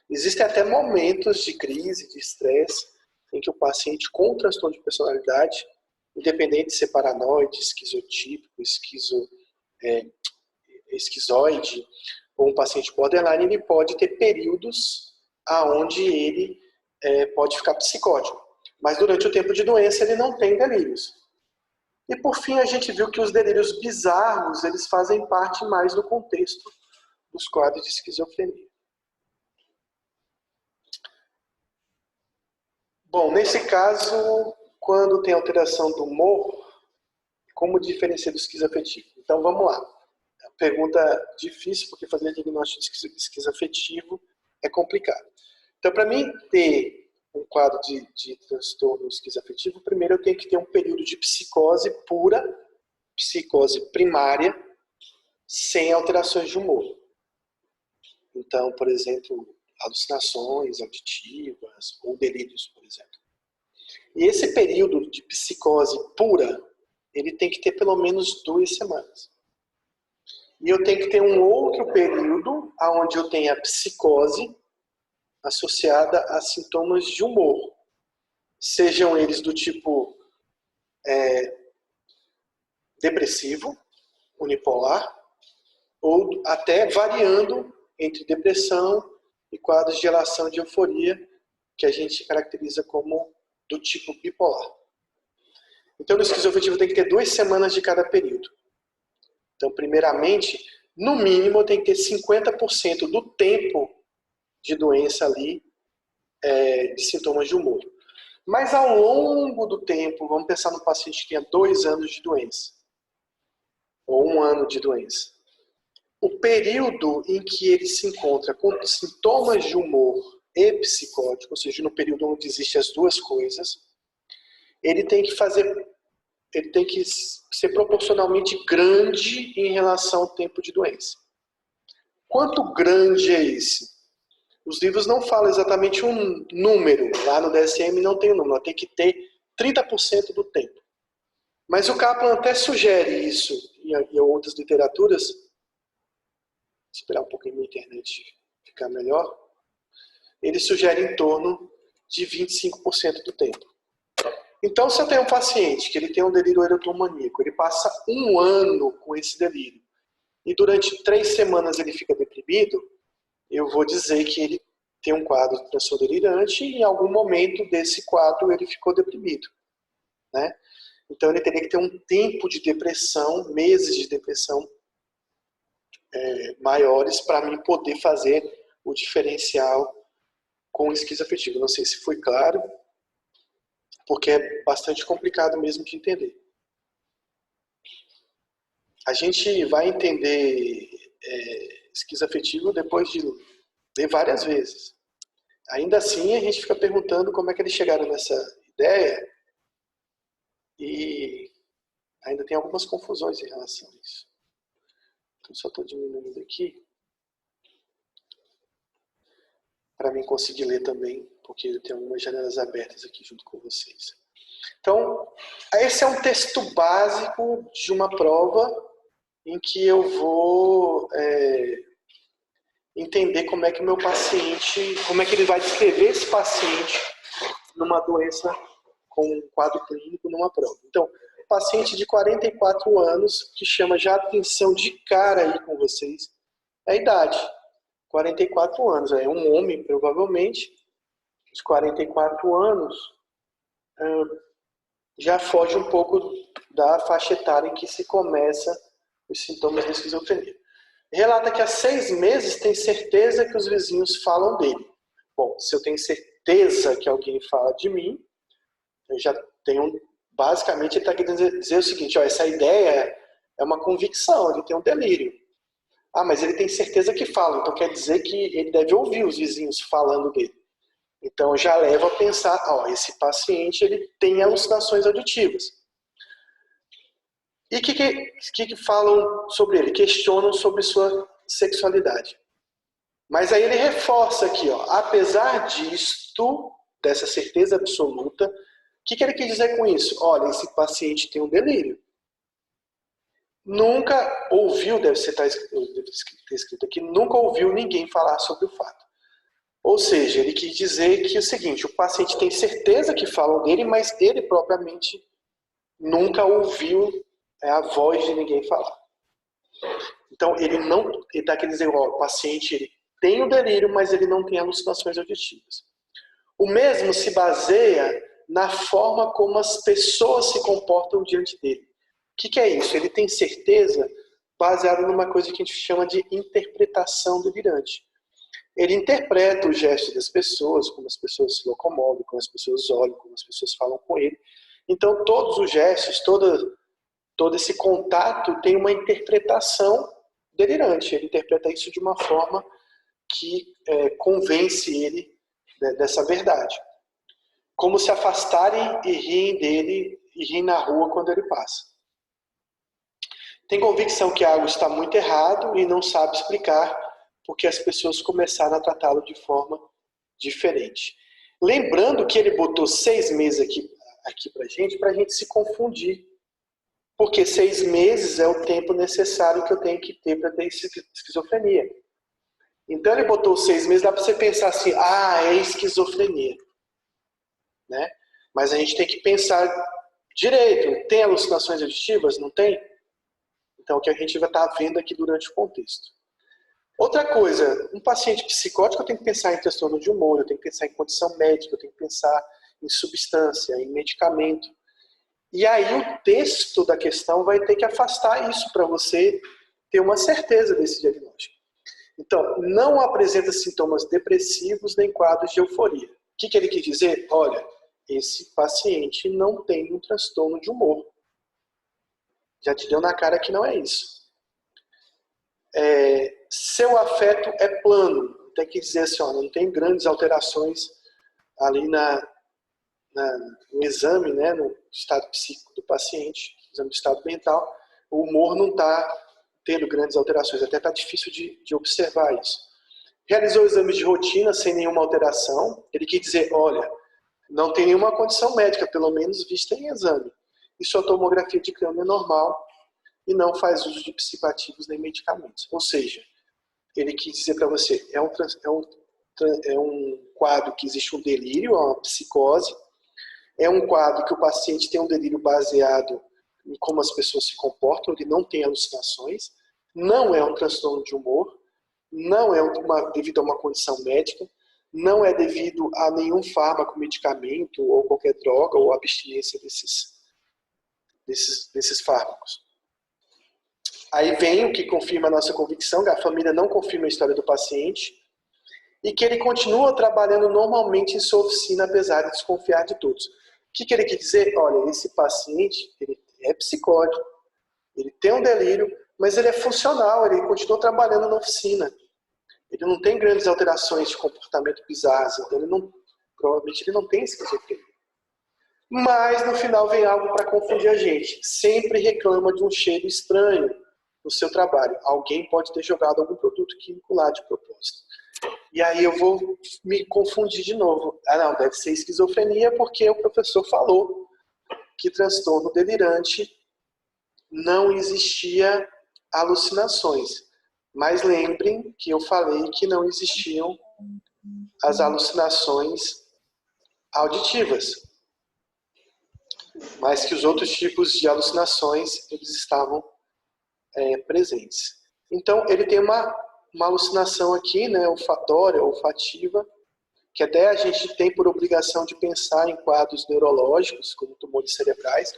Existem até momentos de crise, de estresse, em que o paciente com transtorno de personalidade, independente de ser paranoide, esquizotípico, esquizoide, ou um paciente borderline, ele pode ter períodos aonde ele pode ficar psicótico. Mas durante o tempo de doença ele não tem delírios. E por fim a gente viu que os delírios bizarros, eles fazem parte mais do contexto dos quadros de esquizofrenia. Bom, nesse caso, quando tem alteração do humor, como diferenciar do esquizoafetivo? Então vamos lá. Pergunta difícil, porque fazer diagnóstico de esquizoafetivo é complicado. Então, para mim ter um quadro de transtorno esquizoafetivo, primeiro eu tenho que ter um período de psicose pura, psicose primária, sem alterações de humor. Então, por exemplo, alucinações auditivas ou delírios, por exemplo. E esse período de psicose pura, ele tem que ter pelo menos 2 semanas. E eu tenho que ter um outro período onde eu tenho a psicose associada a sintomas de humor. Sejam eles do tipo depressivo, unipolar, ou até variando entre depressão e quadros de relação de euforia, que a gente caracteriza como do tipo bipolar. Então, no esquizoafetivo tem que ter 2 semanas de cada período. Então, primeiramente, no mínimo, eu tenho que ter 50% do tempo de doença ali, de sintomas de humor. Mas ao longo do tempo, vamos pensar no paciente que tenha 2 anos de doença, ou 1 ano de doença. O período em que ele se encontra com sintomas de humor e psicótico, ou seja, no período onde existem as duas coisas, ele tem que ser proporcionalmente grande em relação ao tempo de doença. Quanto grande é esse? Os livros não falam exatamente um número. Lá no DSM não tem um número. Tem que ter 30% do tempo. Mas o Kaplan até sugere isso em outras literaturas. Vou esperar um pouquinho na internet ficar melhor. Ele sugere em torno de 25% do tempo. Então, se eu tenho um paciente que ele tem um delírio erotomaníaco, ele passa 1 ano com esse delírio, e durante 3 semanas ele fica deprimido, eu vou dizer que ele tem um quadro de transtorno delirante e em algum momento desse quadro ele ficou deprimido, né? Então ele teria que ter um tempo de depressão, meses de depressão maiores para mim poder fazer o diferencial com o esquizoafetivo. Não sei se foi claro, porque é bastante complicado mesmo de entender. A gente vai entender esquizoafetivo depois de ler várias vezes. Ainda assim, a gente fica perguntando como é que eles chegaram nessa ideia e ainda tem algumas confusões em relação a isso. Então, só estou diminuindo aqui para mim conseguir ler também, porque eu tenho algumas janelas abertas aqui junto com vocês. Então, esse é um texto básico de uma prova em que eu vou entender como é que o meu paciente, como é que ele vai descrever esse paciente numa doença com um quadro clínico numa prova. Então, paciente de 44 anos, que chama já atenção de cara aí com vocês, é a idade. 44 anos, é um homem provavelmente, de 44 anos, já foge um pouco da faixa etária em que se começa os sintomas da esquizofrenia. Relata que há 6 meses tem certeza que os vizinhos falam dele. Bom, se eu tenho certeza que alguém fala de mim, eu já tenho, basicamente, ele está querendo dizer o seguinte, ó, essa ideia é uma convicção, ele tem um delírio. Ah, mas ele tem certeza que fala, então quer dizer que ele deve ouvir os vizinhos falando dele. Então já leva a pensar, ó, esse paciente ele tem alucinações auditivas. E o que falam sobre ele? Questionam sobre sua sexualidade. Mas aí ele reforça aqui, ó, apesar disto, dessa certeza absoluta, o que ele quer dizer com isso? Olha, esse paciente tem um delírio. Nunca ouviu, deve ter escrito aqui, nunca ouviu ninguém falar sobre o fato. Ou seja, ele quis dizer que é o seguinte, o paciente tem certeza que falam dele, mas ele propriamente nunca ouviu a voz de ninguém falar. Então, ele está querendo dizer, ó, o paciente ele tem o delírio, mas ele não tem alucinações auditivas. O mesmo se baseia na forma como as pessoas se comportam diante dele. O que é isso? Ele tem certeza baseado numa coisa que a gente chama de interpretação delirante. Ele interpreta os gestos das pessoas, como as pessoas se locomovem, como as pessoas olham, como as pessoas falam com ele. Então, todos os gestos, todo esse contato tem uma interpretação delirante. Ele interpreta isso de uma forma que convence ele dessa verdade. Como se afastarem e riem dele e riem na rua quando ele passa. Tem convicção que algo está muito errado e não sabe explicar porque as pessoas começaram a tratá-lo de forma diferente. Lembrando que ele botou 6 meses aqui pra gente se confundir. Porque 6 meses é o tempo necessário que eu tenho que ter para ter esquizofrenia. Então ele botou 6 meses, dá para você pensar assim, é esquizofrenia. Né? Mas a gente tem que pensar direito. Tem alucinações auditivas? Não tem? Então o que a gente vai estar vendo aqui durante o contexto. Outra coisa, um paciente psicótico eu tenho que pensar em transtorno de humor, eu tenho que pensar em condição médica, eu tenho que pensar em substância, em medicamento. E aí o texto da questão vai ter que afastar isso para você ter uma certeza desse diagnóstico. Então, não apresenta sintomas depressivos nem quadros de euforia. O que ele quer dizer? Olha, esse paciente não tem um transtorno de humor. Já te deu na cara que não é isso. Seu afeto é plano. Tem que dizer assim, ó, não tem grandes alterações ali no exame, né, no estado psíquico do paciente, no exame do estado mental. O humor não está tendo grandes alterações, até está difícil de observar isso. Realizou exames de rotina sem nenhuma alteração. Ele quer dizer, olha, não tem nenhuma condição médica, pelo menos vista em exame. E sua tomografia de crânio é normal e não faz uso de psicoativos nem medicamentos. Ou seja, ele quis dizer para você, é um quadro que existe um delírio, uma psicose, é um quadro que o paciente tem um delírio baseado em como as pessoas se comportam, ele não tem alucinações, não é um transtorno de humor, não é devido a uma condição médica, não é devido a nenhum fármaco, medicamento ou qualquer droga ou abstinência desses fármacos. Aí vem o que confirma a nossa convicção, que a família não confirma a história do paciente e que ele continua trabalhando normalmente em sua oficina, apesar de desconfiar de todos. O que ele quer dizer? Olha, esse paciente ele é psicótico, ele tem um delírio, mas ele é funcional, ele continua trabalhando na oficina. Ele não tem grandes alterações de comportamento bizarras, então provavelmente ele não tem esquizofrenia. Mas no final vem algo para confundir a gente. Sempre reclama de um cheiro estranho no seu trabalho. Alguém pode ter jogado algum produto químico lá de propósito. E aí eu vou me confundir de novo. Não, deve ser esquizofrenia porque o professor falou que transtorno delirante não existia alucinações. Mas lembrem que eu falei que não existiam as alucinações auditivas. Mas que os outros tipos de alucinações, eles estavam presentes. Então, ele tem uma alucinação aqui, né, olfatória, olfativa, que até a gente tem por obrigação de pensar em quadros neurológicos, como tumores cerebrais,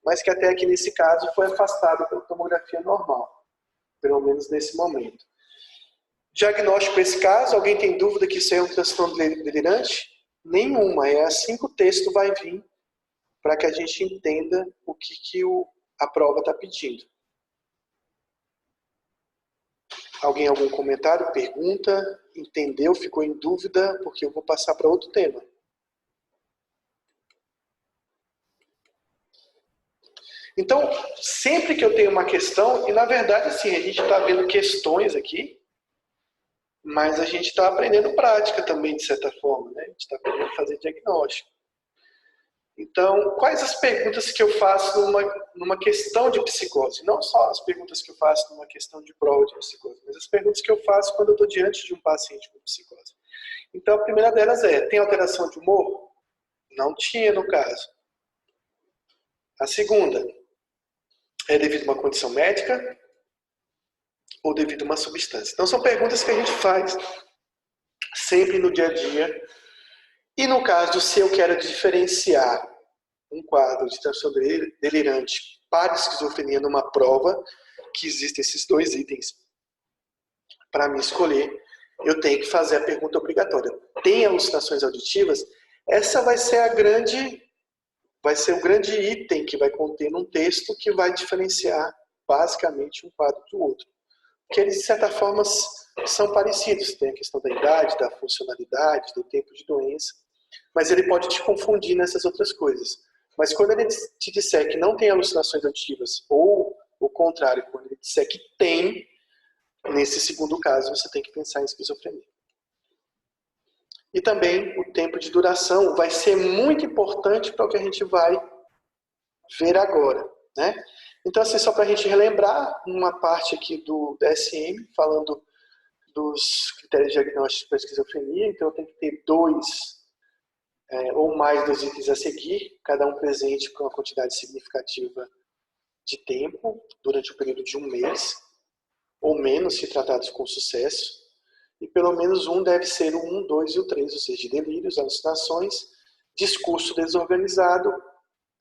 mas que até aqui nesse caso foi afastado pela tomografia normal, pelo menos nesse momento. Diagnóstico para esse caso, alguém tem dúvida que isso é um transtorno delirante? Nenhuma, é assim que o texto vai vir para que a gente entenda o que a prova está pedindo. Alguém, algum comentário, pergunta, entendeu, ficou em dúvida, porque eu vou passar para outro tema. Então, sempre que eu tenho uma questão, e na verdade assim, a gente está vendo questões aqui, Mas a gente está aprendendo prática também, de certa forma, né? A gente está aprendendo a fazer diagnóstico. Então, quais as perguntas que eu faço numa questão de psicose? Não só as perguntas que eu faço numa questão de prova de psicose, mas as perguntas que eu faço quando eu estou diante de um paciente com psicose. Então, a primeira delas é, tem alteração de humor? Não tinha, no caso. A segunda, é devido a uma condição médica ou devido a uma substância? Então, são perguntas que a gente faz sempre no dia a dia. E no caso, se eu quero diferenciar um quadro de transtorno delirante para esquizofrenia numa prova, que existem esses dois itens para me escolher, eu tenho que fazer a pergunta obrigatória. Tem alucinações auditivas? Essa vai ser o grande item que vai conter num texto que vai diferenciar basicamente um quadro do outro. Porque eles, de certa forma, são parecidos. Tem a questão da idade, da funcionalidade, do tempo de doença, mas ele pode te confundir nessas outras coisas. Mas quando ele te disser que não tem alucinações auditivas, ou o contrário, quando ele disser que tem, nesse segundo caso, você tem que pensar em esquizofrenia. E também o tempo de duração vai ser muito importante para o que a gente vai ver agora, né? Então, assim, só para a gente relembrar uma parte aqui do DSM, falando dos critérios diagnósticos para esquizofrenia. Então, eu tenho que ter ou mais dos itens a seguir, cada um presente com uma quantidade significativa de tempo, durante o período de um mês, ou menos, se tratados com sucesso. E pelo menos um deve ser o 1, 2 e o 3, ou seja, delírios, alucinações, discurso desorganizado,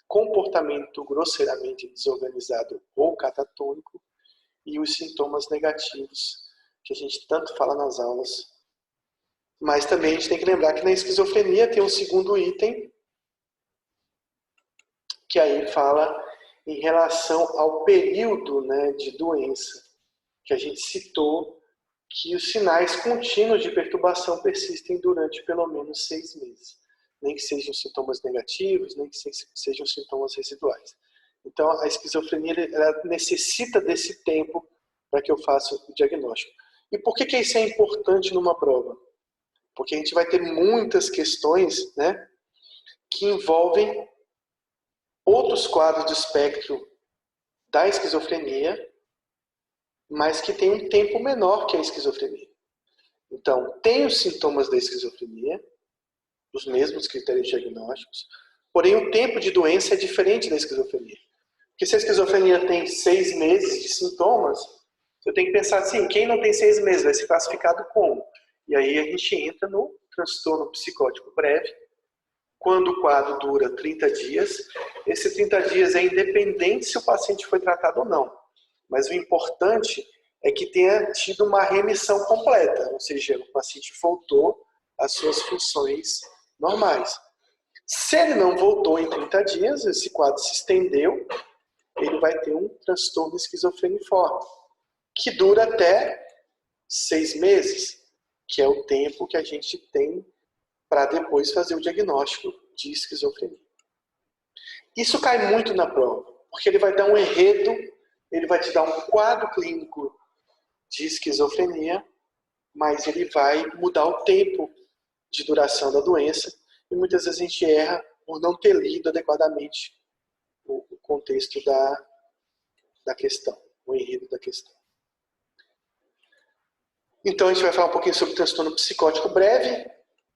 comportamento grosseiramente desorganizado ou catatônico e os sintomas negativos, que a gente tanto fala nas aulas. Mas também a gente tem que lembrar que na esquizofrenia tem um segundo item, que aí fala em relação ao período, né, de doença, que a gente citou, que os sinais contínuos de perturbação persistem durante pelo menos 6 meses. Nem que sejam sintomas negativos, nem que sejam sintomas residuais. Então, a esquizofrenia ela necessita desse tempo para que eu faça o diagnóstico. E por que isso é importante numa prova? Porque a gente vai ter muitas questões, né, que envolvem outros quadros do espectro da esquizofrenia, mas que tem um tempo menor que a esquizofrenia. Então, tem os sintomas da esquizofrenia, os mesmos critérios diagnósticos, porém o tempo de doença é diferente da esquizofrenia. Porque se a esquizofrenia tem 6 meses de sintomas, eu tenho que pensar assim, quem não tem 6 meses vai ser classificado como? E aí a gente entra no transtorno psicótico breve, quando o quadro dura 30 dias. Esse 30 dias é independente se o paciente foi tratado ou não. Mas o importante é que tenha tido uma remissão completa, ou seja, o paciente voltou às suas funções normais. Se ele não voltou em 30 dias, esse quadro se estendeu, ele vai ter um transtorno esquizofreniforme, que dura até 6 meses, que é o tempo que a gente tem para depois fazer o diagnóstico de esquizofrenia. Isso cai muito na prova, porque ele vai dar um enredo, ele vai te dar um quadro clínico de esquizofrenia, mas ele vai mudar o tempo de duração da doença, e muitas vezes a gente erra por não ter lido adequadamente o contexto da questão, o enredo da questão. Então a gente vai falar um pouquinho sobre o transtorno psicótico breve.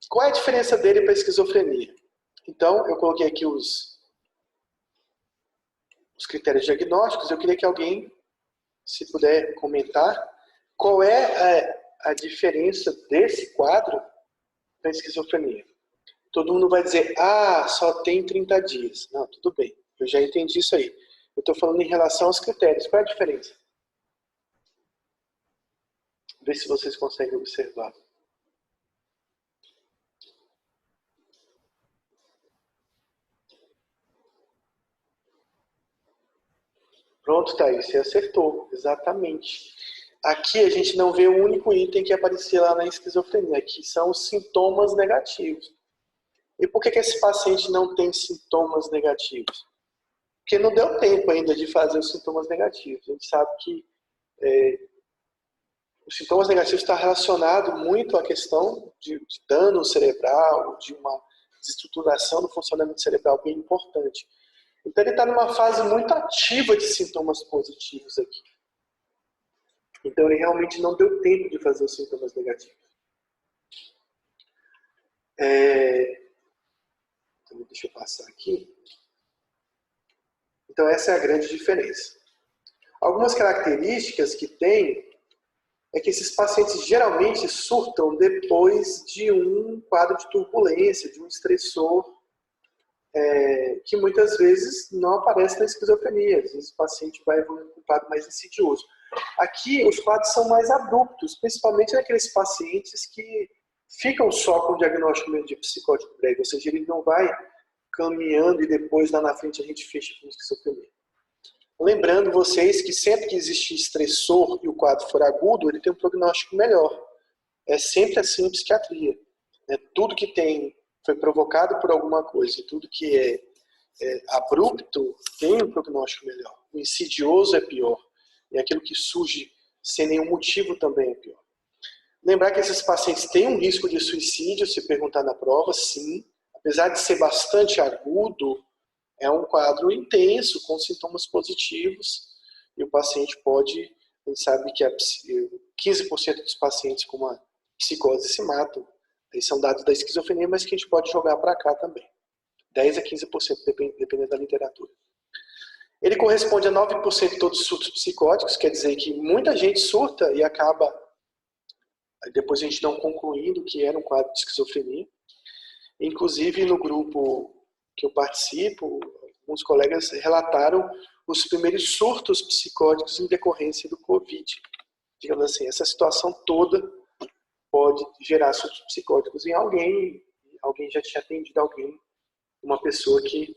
Qual é a diferença dele para a esquizofrenia? Então, eu coloquei aqui os critérios diagnósticos. Eu queria que alguém, se puder comentar, qual é a diferença desse quadro para a esquizofrenia. Todo mundo vai dizer, só tem 30 dias. Não, tudo bem, eu já entendi isso aí. Eu estou falando em relação aos critérios. Qual é a diferença? Vê se vocês conseguem observar. Pronto, Thaís, você acertou, exatamente. Aqui a gente não vê o único item que aparecia lá na esquizofrenia, que são os sintomas negativos. E por que esse paciente não tem sintomas negativos? Porque não deu tempo ainda de fazer os sintomas negativos. A gente sabe que Os sintomas negativos estão relacionados muito à questão de dano cerebral, de uma desestruturação do funcionamento cerebral bem importante. Então ele está numa fase muito ativa de sintomas positivos aqui. Então ele realmente não deu tempo de fazer os sintomas negativos. Então deixa eu passar aqui. Então essa é a grande diferença. Algumas características que tem é que esses pacientes geralmente surtam depois de um quadro de turbulência, de um estressor, que muitas vezes não aparece na esquizofrenia. Às vezes o paciente vai evoluindo com um quadro mais insidioso. Aqui os quadros são mais abruptos, principalmente naqueles pacientes que ficam só com o diagnóstico de psicótico breve, ou seja, ele não vai caminhando e depois lá na frente a gente fecha com esquizofrenia. Lembrando vocês que sempre que existe estressor e o quadro for agudo, ele tem um prognóstico melhor. É sempre assim em psiquiatria. Tudo que foi provocado por alguma coisa, tudo que é abrupto tem um prognóstico melhor. O insidioso é pior. E aquilo que surge sem nenhum motivo também é pior. Lembrar que esses pacientes têm um risco de suicídio, se perguntar na prova, sim. Apesar de ser bastante agudo, é um quadro intenso, com sintomas positivos, e o paciente pode, a gente sabe que 15% dos pacientes com uma psicose se matam. Esses são dados da esquizofrenia, mas que a gente pode jogar para cá também. 10 a 15%, dependendo da literatura. Ele corresponde a 9% de todos os surtos psicóticos, quer dizer que muita gente surta e acaba, depois a gente não concluindo que era um quadro de esquizofrenia. Inclusive, no grupo que eu participo, alguns colegas relataram os primeiros surtos psicóticos em decorrência do Covid. Digamos assim, essa situação toda pode gerar surtos psicóticos em alguém já tinha atendido alguém, uma pessoa que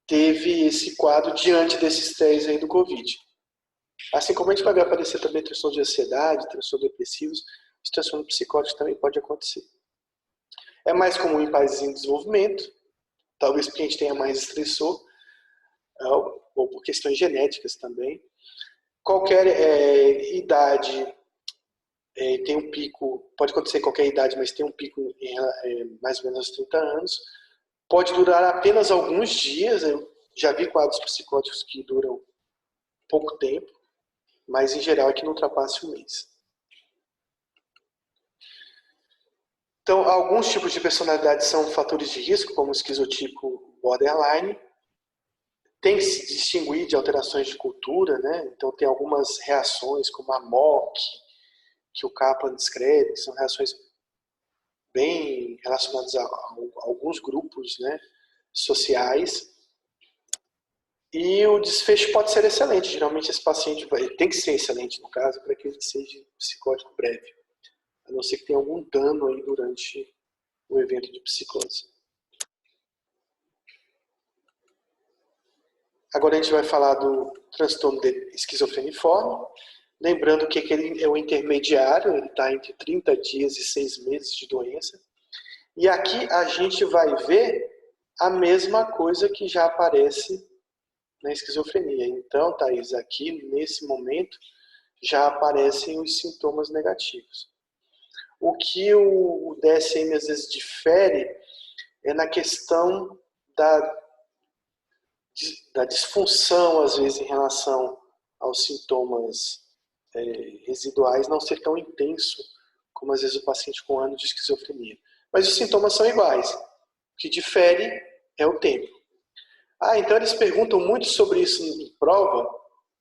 teve esse quadro diante desses estresse aí do Covid. Assim como a gente vai ver aparecer também transtornos de ansiedade, transtornos depressivos, os transtornos psicóticos também podem acontecer. É mais comum em países em desenvolvimento, talvez porque a gente tenha mais estressor, ou por questões genéticas também. Qualquer idade tem um pico, pode acontecer em qualquer idade, mas tem um pico em mais ou menos aos 30 anos. Pode durar apenas alguns dias, eu já vi quadros psicóticos que duram pouco tempo, mas em geral é que não ultrapasse um mês. Então, alguns tipos de personalidade são fatores de risco, como o esquizotipo borderline. Tem que se distinguir de alterações de cultura, né? Então tem algumas reações, como a MOC, que o Kaplan descreve, que são reações bem relacionadas a alguns grupos, né, sociais. E o desfecho pode ser excelente. Geralmente esse paciente tem que ser excelente, no caso, para que ele seja psicótico breve. A não ser que tenha algum dano aí durante o evento de psicose. Agora a gente vai falar do transtorno de esquizofreniforme. Lembrando que ele é o intermediário, ele está entre 30 dias e 6 meses de doença. E aqui a gente vai ver a mesma coisa que já aparece na esquizofrenia. Então, Thaís, aqui nesse momento já aparecem os sintomas negativos. O que o DSM às vezes difere é na questão da disfunção, às vezes, em relação aos sintomas residuais não ser tão intenso como às vezes o paciente com anos de esquizofrenia. Mas os sintomas são iguais. O que difere é o tempo. Então eles perguntam muito sobre isso em prova.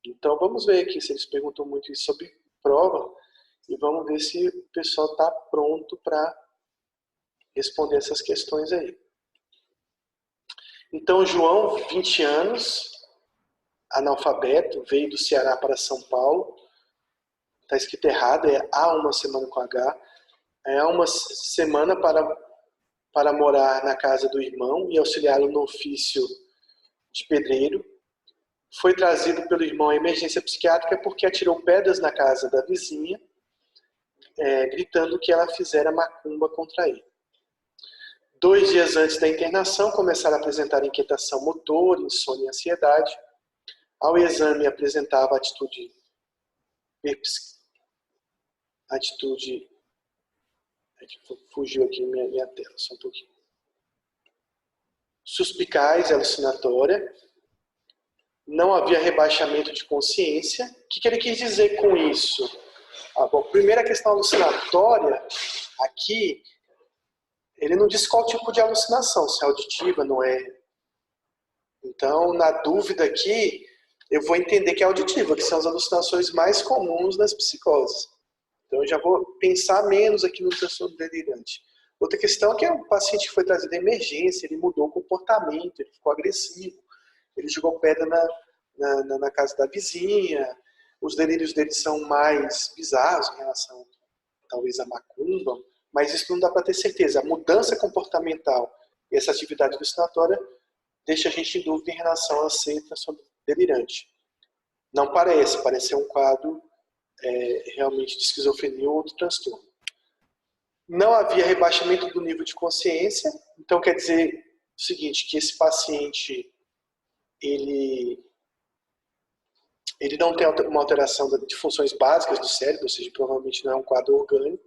Então vamos ver aqui se eles perguntam muito isso sobre prova e vamos ver se o pessoal está pronto para responder essas questões aí. Então João, 20 anos, analfabeto, veio do Ceará para São Paulo. Está escrito errado, há uma semana com H. É uma semana para morar na casa do irmão e auxiliá-lo no ofício de pedreiro. Foi trazido pelo irmão à emergência psiquiátrica porque atirou pedras na casa da vizinha, gritando que ela fizera macumba contra ele. 2 dias antes da internação, começaram a apresentar inquietação motor, insônia e ansiedade. Ao exame, apresentava atitude atitude... Fugiu aqui minha tela, só um pouquinho. Suspicaz e alucinatória. Não havia rebaixamento de consciência. O que ele quis dizer com isso? Bom, primeira questão alucinatória, aqui, ele não diz qual tipo de alucinação, se é auditiva, não é. Então, na dúvida aqui, eu vou entender que é auditiva, que são as alucinações mais comuns nas psicoses. Então, eu já vou pensar menos aqui no transtorno delirante. Outra questão é que o paciente que foi trazido à emergência, ele mudou o comportamento, ele ficou agressivo, ele jogou pedra na casa da vizinha, os delírios dele são mais bizarros em relação, talvez, à macumba, mas isso não dá para ter certeza. A mudança comportamental e essa atividade alucinatória deixa a gente em dúvida em relação a ser transtorno delirante. Não parece ser um quadro realmente de esquizofrenia ou outro transtorno. Não havia rebaixamento do nível de consciência, então quer dizer o seguinte, que esse paciente ele não tem uma alteração de funções básicas do cérebro, ou seja, provavelmente não é um quadro orgânico.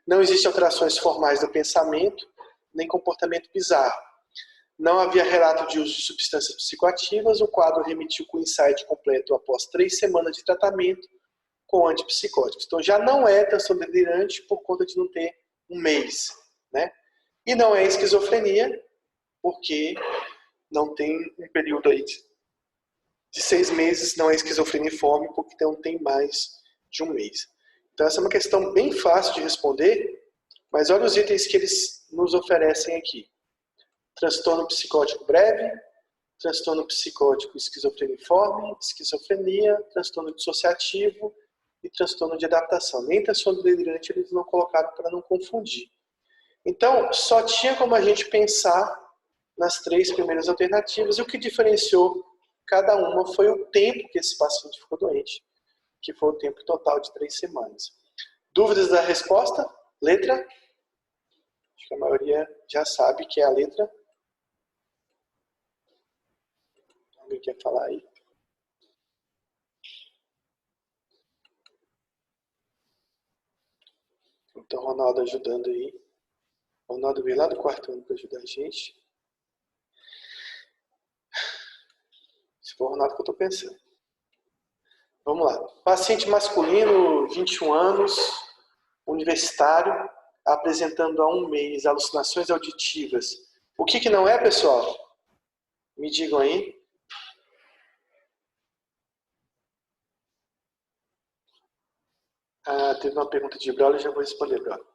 Não existem alterações formais do pensamento, nem comportamento bizarro. Não havia relato de uso de substâncias psicoativas, o quadro remitiu com o insight completo após 3 semanas de tratamento com antipsicóticos. Então já não é transtorno delirante por conta de não ter um mês, né? E não é esquizofrenia, porque não tem um período aí de 6 meses, não é esquizofreniforme, porque não tem mais de um mês. Então essa é uma questão bem fácil de responder, mas olha os itens que eles nos oferecem aqui. Transtorno psicótico breve, transtorno psicótico esquizofreniforme, esquizofrenia, transtorno dissociativo e transtorno de adaptação. Nem transtorno delirante eles não colocaram para não confundir. Então, só tinha como a gente pensar nas 3 primeiras alternativas, e o que diferenciou cada uma foi o tempo que esse paciente ficou doente, que foi o tempo total de 3 semanas. Dúvidas da resposta? Letra? Acho que a maioria já sabe que é a letra. Alguém quer falar aí? Então, Ronaldo ajudando aí. Ronaldo veio lá do quarto ano para ajudar a gente. Se for o Ronaldo que eu estou pensando. Vamos lá. Paciente masculino, 21 anos, universitário, apresentando há 1 mês alucinações auditivas. O que não é, pessoal? Me digam aí. Teve uma pergunta de Braulio, já vou responder, Braulio.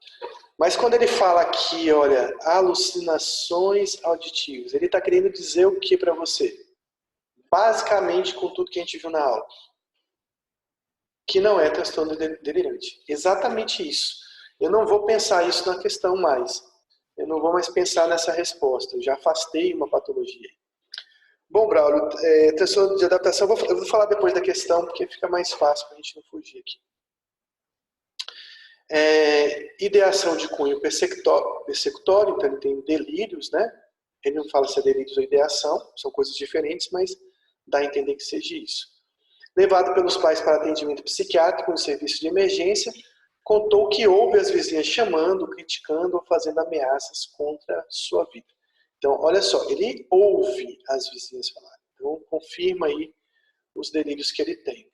Mas quando ele fala aqui, olha, alucinações auditivas, ele está querendo dizer o que para você? Basicamente, com tudo que a gente viu na aula. Que não é transtorno delirante. Exatamente isso. Eu não vou pensar isso na questão mais. Eu não vou mais pensar nessa resposta. Eu já afastei uma patologia. Bom, Braulio, transtorno de adaptação, eu vou falar depois da questão, porque fica mais fácil para a gente não fugir aqui. Ideação de cunho persecutório, então ele tem delírios, né? Ele não fala se é delírios ou ideação, são coisas diferentes, mas dá a entender que seja isso. Levado pelos pais para atendimento psiquiátrico no serviço de emergência, contou que ouve as vizinhas chamando, criticando ou fazendo ameaças contra sua vida. Então, olha só, ele ouve as vizinhas falar. Então, confirma aí os delírios que ele tem.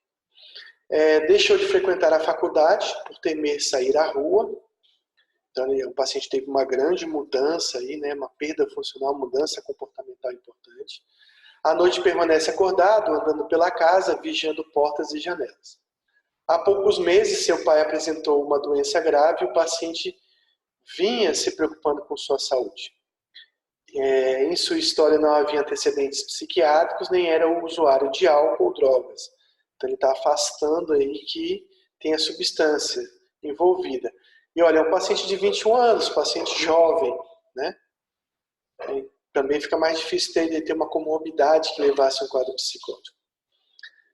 Deixou de frequentar a faculdade por temer sair à rua. Então, o paciente teve uma grande mudança aí, né, uma perda funcional, mudança comportamental importante. À noite permanece acordado, andando pela casa, vigiando portas e janelas. Há poucos meses, seu pai apresentou uma doença grave e o paciente vinha se preocupando com sua saúde. Em sua história não havia antecedentes psiquiátricos, nem era usuário de álcool ou drogas. Então ele está afastando aí que tem a substância envolvida. E olha, é um paciente de 21 anos, paciente jovem, né? Também fica mais difícil ter uma comorbidade que levasse a um quadro psicótico.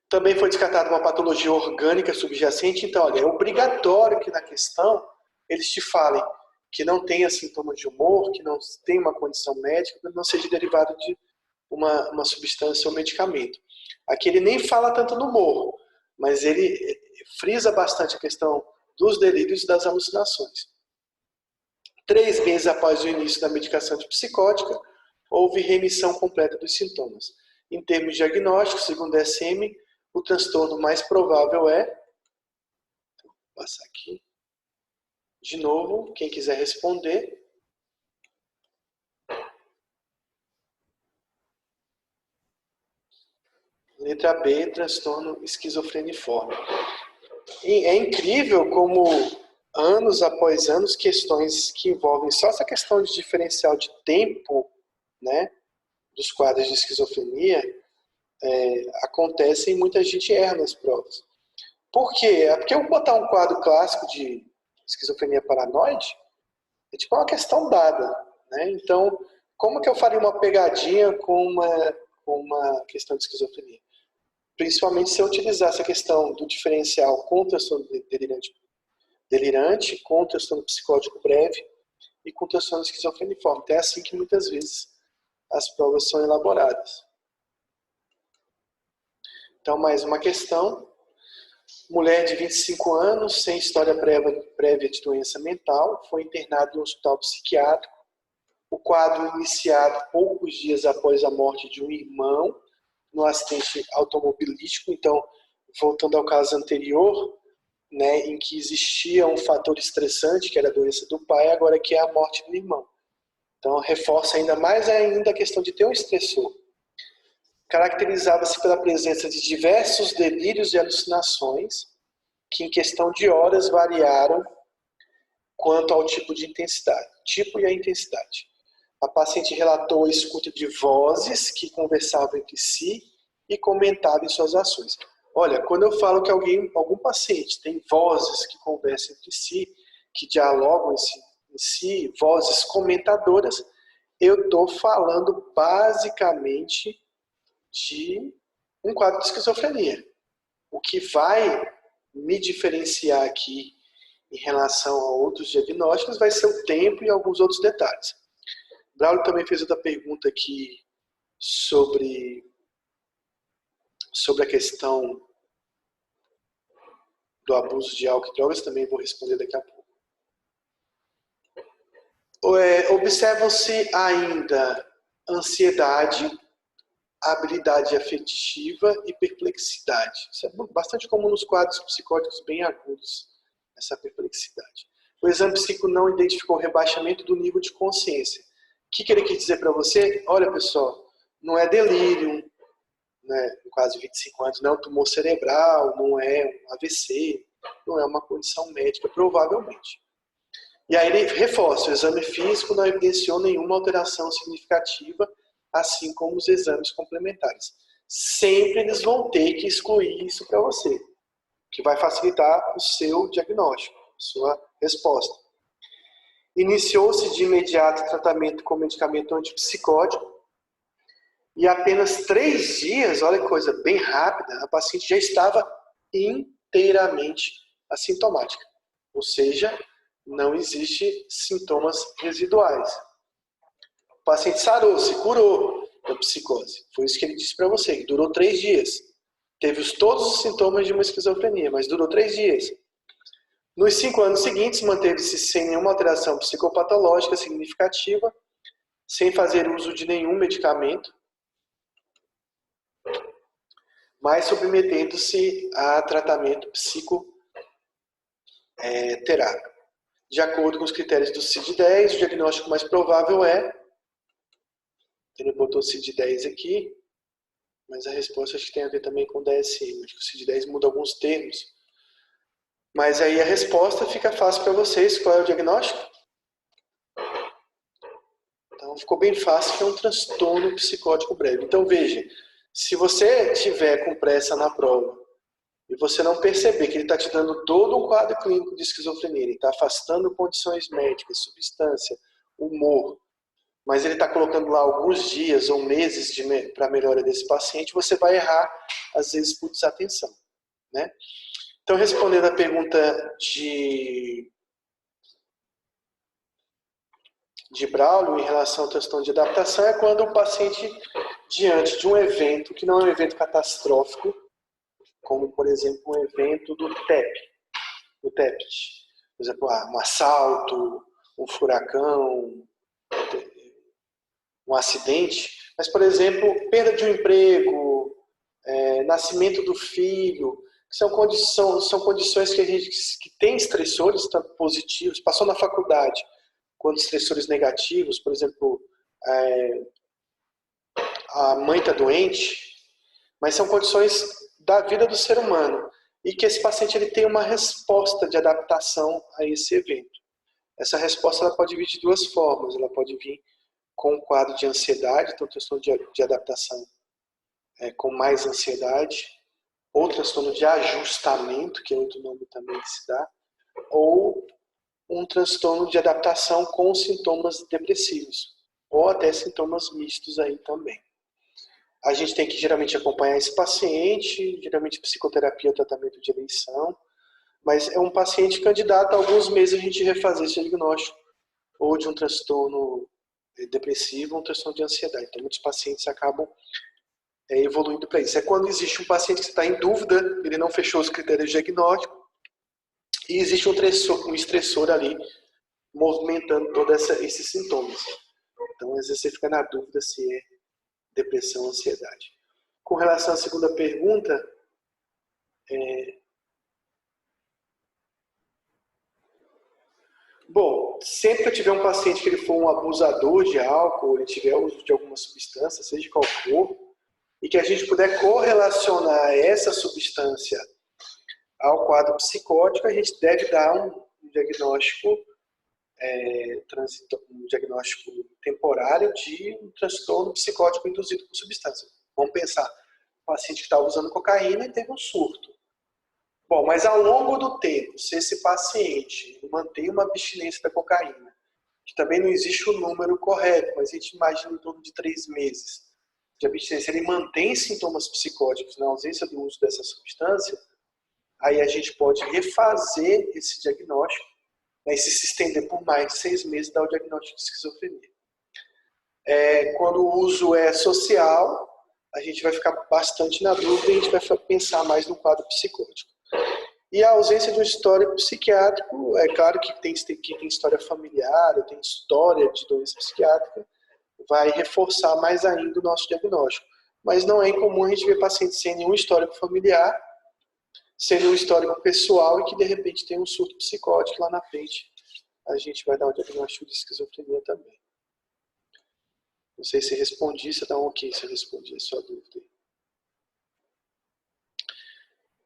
Também foi descartada uma patologia orgânica subjacente. Então, olha, é obrigatório que na questão eles te falem que não tenha sintomas de humor, que não tenha uma condição médica, que não seja derivado de uma substância ou medicamento. Aqui ele nem fala tanto no humor, mas ele frisa bastante a questão dos delírios e das alucinações. 3 meses após o início da medicação antipsicótica, houve remissão completa dos sintomas. Em termos diagnósticos, segundo o DSM, o transtorno mais provável é... Vou passar aqui. De novo, quem quiser responder... Letra B, transtorno esquizofreniforme. E é incrível como, anos após anos, questões que envolvem só essa questão de diferencial de tempo, né, dos quadros de esquizofrenia, acontecem e muita gente erra nas provas. Por quê? É porque eu botar um quadro clássico de esquizofrenia paranoide é tipo uma questão dada, né? Então, como que eu faria uma pegadinha com uma questão de esquizofrenia? Principalmente se eu utilizasse a questão do diferencial com o transtorno delirante, com o transtorno psicótico breve e com o transtorno esquizofreniforme. Então é assim que muitas vezes as provas são elaboradas. Então, mais uma questão. Mulher de 25 anos, sem história prévia de doença mental, foi internada em um hospital psiquiátrico. O quadro iniciado poucos dias após a morte de um irmão, no acidente automobilístico. Então, voltando ao caso anterior, né, em que existia um fator estressante, que era a doença do pai, agora que é a morte do irmão. Então, reforça ainda mais a questão de ter um estressor. Caracterizava-se pela presença de diversos delírios e alucinações, que em questão de horas variaram quanto ao tipo de intensidade, tipo e a intensidade. A paciente relatou a escuta de vozes que conversavam entre si e comentavam em suas ações. Olha, quando eu falo que algum paciente tem vozes que conversam entre si, que dialogam em si, vozes comentadoras, eu estou falando basicamente de um quadro de esquizofrenia. O que vai me diferenciar aqui em relação a outros diagnósticos vai ser o tempo e alguns outros detalhes. Braulio também fez outra pergunta aqui sobre a questão do abuso de álcool e drogas, também vou responder daqui a pouco. Observam-se ainda ansiedade, habilidade afetiva e perplexidade. Isso é bastante comum nos quadros psicóticos bem agudos, essa perplexidade. O exame psíquico não identificou rebaixamento do nível de consciência. O que ele quis dizer para você? Olha, pessoal, não é delírio, né, quase 25 anos, não é um tumor cerebral, não é um AVC, não é uma condição médica, provavelmente. E aí ele reforça, o exame físico não evidenciou nenhuma alteração significativa, assim como os exames complementares. Sempre eles vão ter que excluir isso para você, que vai facilitar o seu diagnóstico, a sua resposta. Iniciou-se de imediato tratamento com medicamento antipsicótico e apenas 3 dias, olha que coisa bem rápida, a paciente já estava inteiramente assintomática. Ou seja, não existe sintomas residuais. O paciente sarou, se curou da psicose. Foi isso que ele disse para você, que durou 3 dias. Teve todos os sintomas de uma esquizofrenia, mas durou 3 dias. Nos 5 anos seguintes, manteve-se sem nenhuma alteração psicopatológica significativa, sem fazer uso de nenhum medicamento, mas submetendo-se a tratamento psicoterápico. De acordo com os critérios do CID-10, o diagnóstico mais provável é... Ele botou CID-10 aqui, mas a resposta acho que tem a ver também com o DSM. Acho que o CID-10 muda alguns termos. Mas aí a resposta fica fácil para vocês. Qual é o diagnóstico? Então ficou bem fácil, que é um transtorno psicótico breve. Então veja, se você tiver com pressa na prova e você não perceber que ele está te dando todo um quadro clínico de esquizofrenia, ele está afastando condições médicas, substância, humor, mas ele está colocando lá alguns dias ou meses para a melhora desse paciente, você vai errar, às vezes, por desatenção, né? Então, respondendo a pergunta de Braulio em relação ao transtorno de adaptação, é quando o paciente, diante de um evento que não é um evento catastrófico, como, por exemplo, um evento do TEP, no TEPT. Por exemplo, um assalto, um furacão, um acidente. Mas, por exemplo, perda de um emprego, nascimento do filho, são condições que a gente que tem estressores positivos, passou na faculdade, quando estressores negativos, por exemplo, a mãe está doente, mas são condições da vida do ser humano e que esse paciente ele tem uma resposta de adaptação a esse evento. Essa resposta ela pode vir de duas formas, ela pode vir com um quadro de ansiedade, então transtorno de adaptação com mais ansiedade, ou transtorno de ajustamento, que é outro nome também que se dá, ou um transtorno de adaptação com sintomas depressivos, ou até sintomas mistos aí também. A gente tem que geralmente acompanhar esse paciente, geralmente psicoterapia ou tratamento de eleição, mas é um paciente candidato a alguns meses a gente refazer esse diagnóstico, ou de um transtorno depressivo, ou um transtorno de ansiedade. Então, muitos pacientes acabam evoluindo para isso. É quando existe um paciente que está em dúvida, ele não fechou os critérios diagnósticos, e existe um estressor ali movimentando todos esses sintomas. Então, às vezes você fica na dúvida se é depressão ou ansiedade. Com relação à segunda pergunta, bom, sempre que eu tiver um paciente que ele for um abusador de álcool, ele tiver uso de alguma substância, seja qual for, e que a gente puder correlacionar essa substância ao quadro psicótico, a gente deve dar um diagnóstico um diagnóstico temporário de um transtorno psicótico induzido por substância. Vamos pensar, um paciente que estava usando cocaína e teve um surto. Bom, mas ao longo do tempo, se esse paciente mantém uma abstinência da cocaína, que também não existe o número correto, mas a gente imagina em torno de 3 meses de abstinência, ele mantém sintomas psicóticos na ausência do uso dessa substância, aí a gente pode refazer esse diagnóstico, e se estender por mais de 6 meses, dá o diagnóstico de esquizofrenia. Quando o uso é social, a gente vai ficar bastante na dúvida e a gente vai pensar mais no quadro psicótico. E a ausência de um histórico psiquiátrico, é claro que quem tem história familiar, ou tem história de doença psiquiátrica, vai reforçar mais ainda o nosso diagnóstico. Mas não é incomum a gente ver pacientes sem nenhum histórico familiar, sem nenhum histórico pessoal e que de repente tem um surto psicótico lá na frente. A gente vai dar o diagnóstico de esquizofrenia também. Não sei se respondi, se dá um ok se eu respondi a sua dúvida.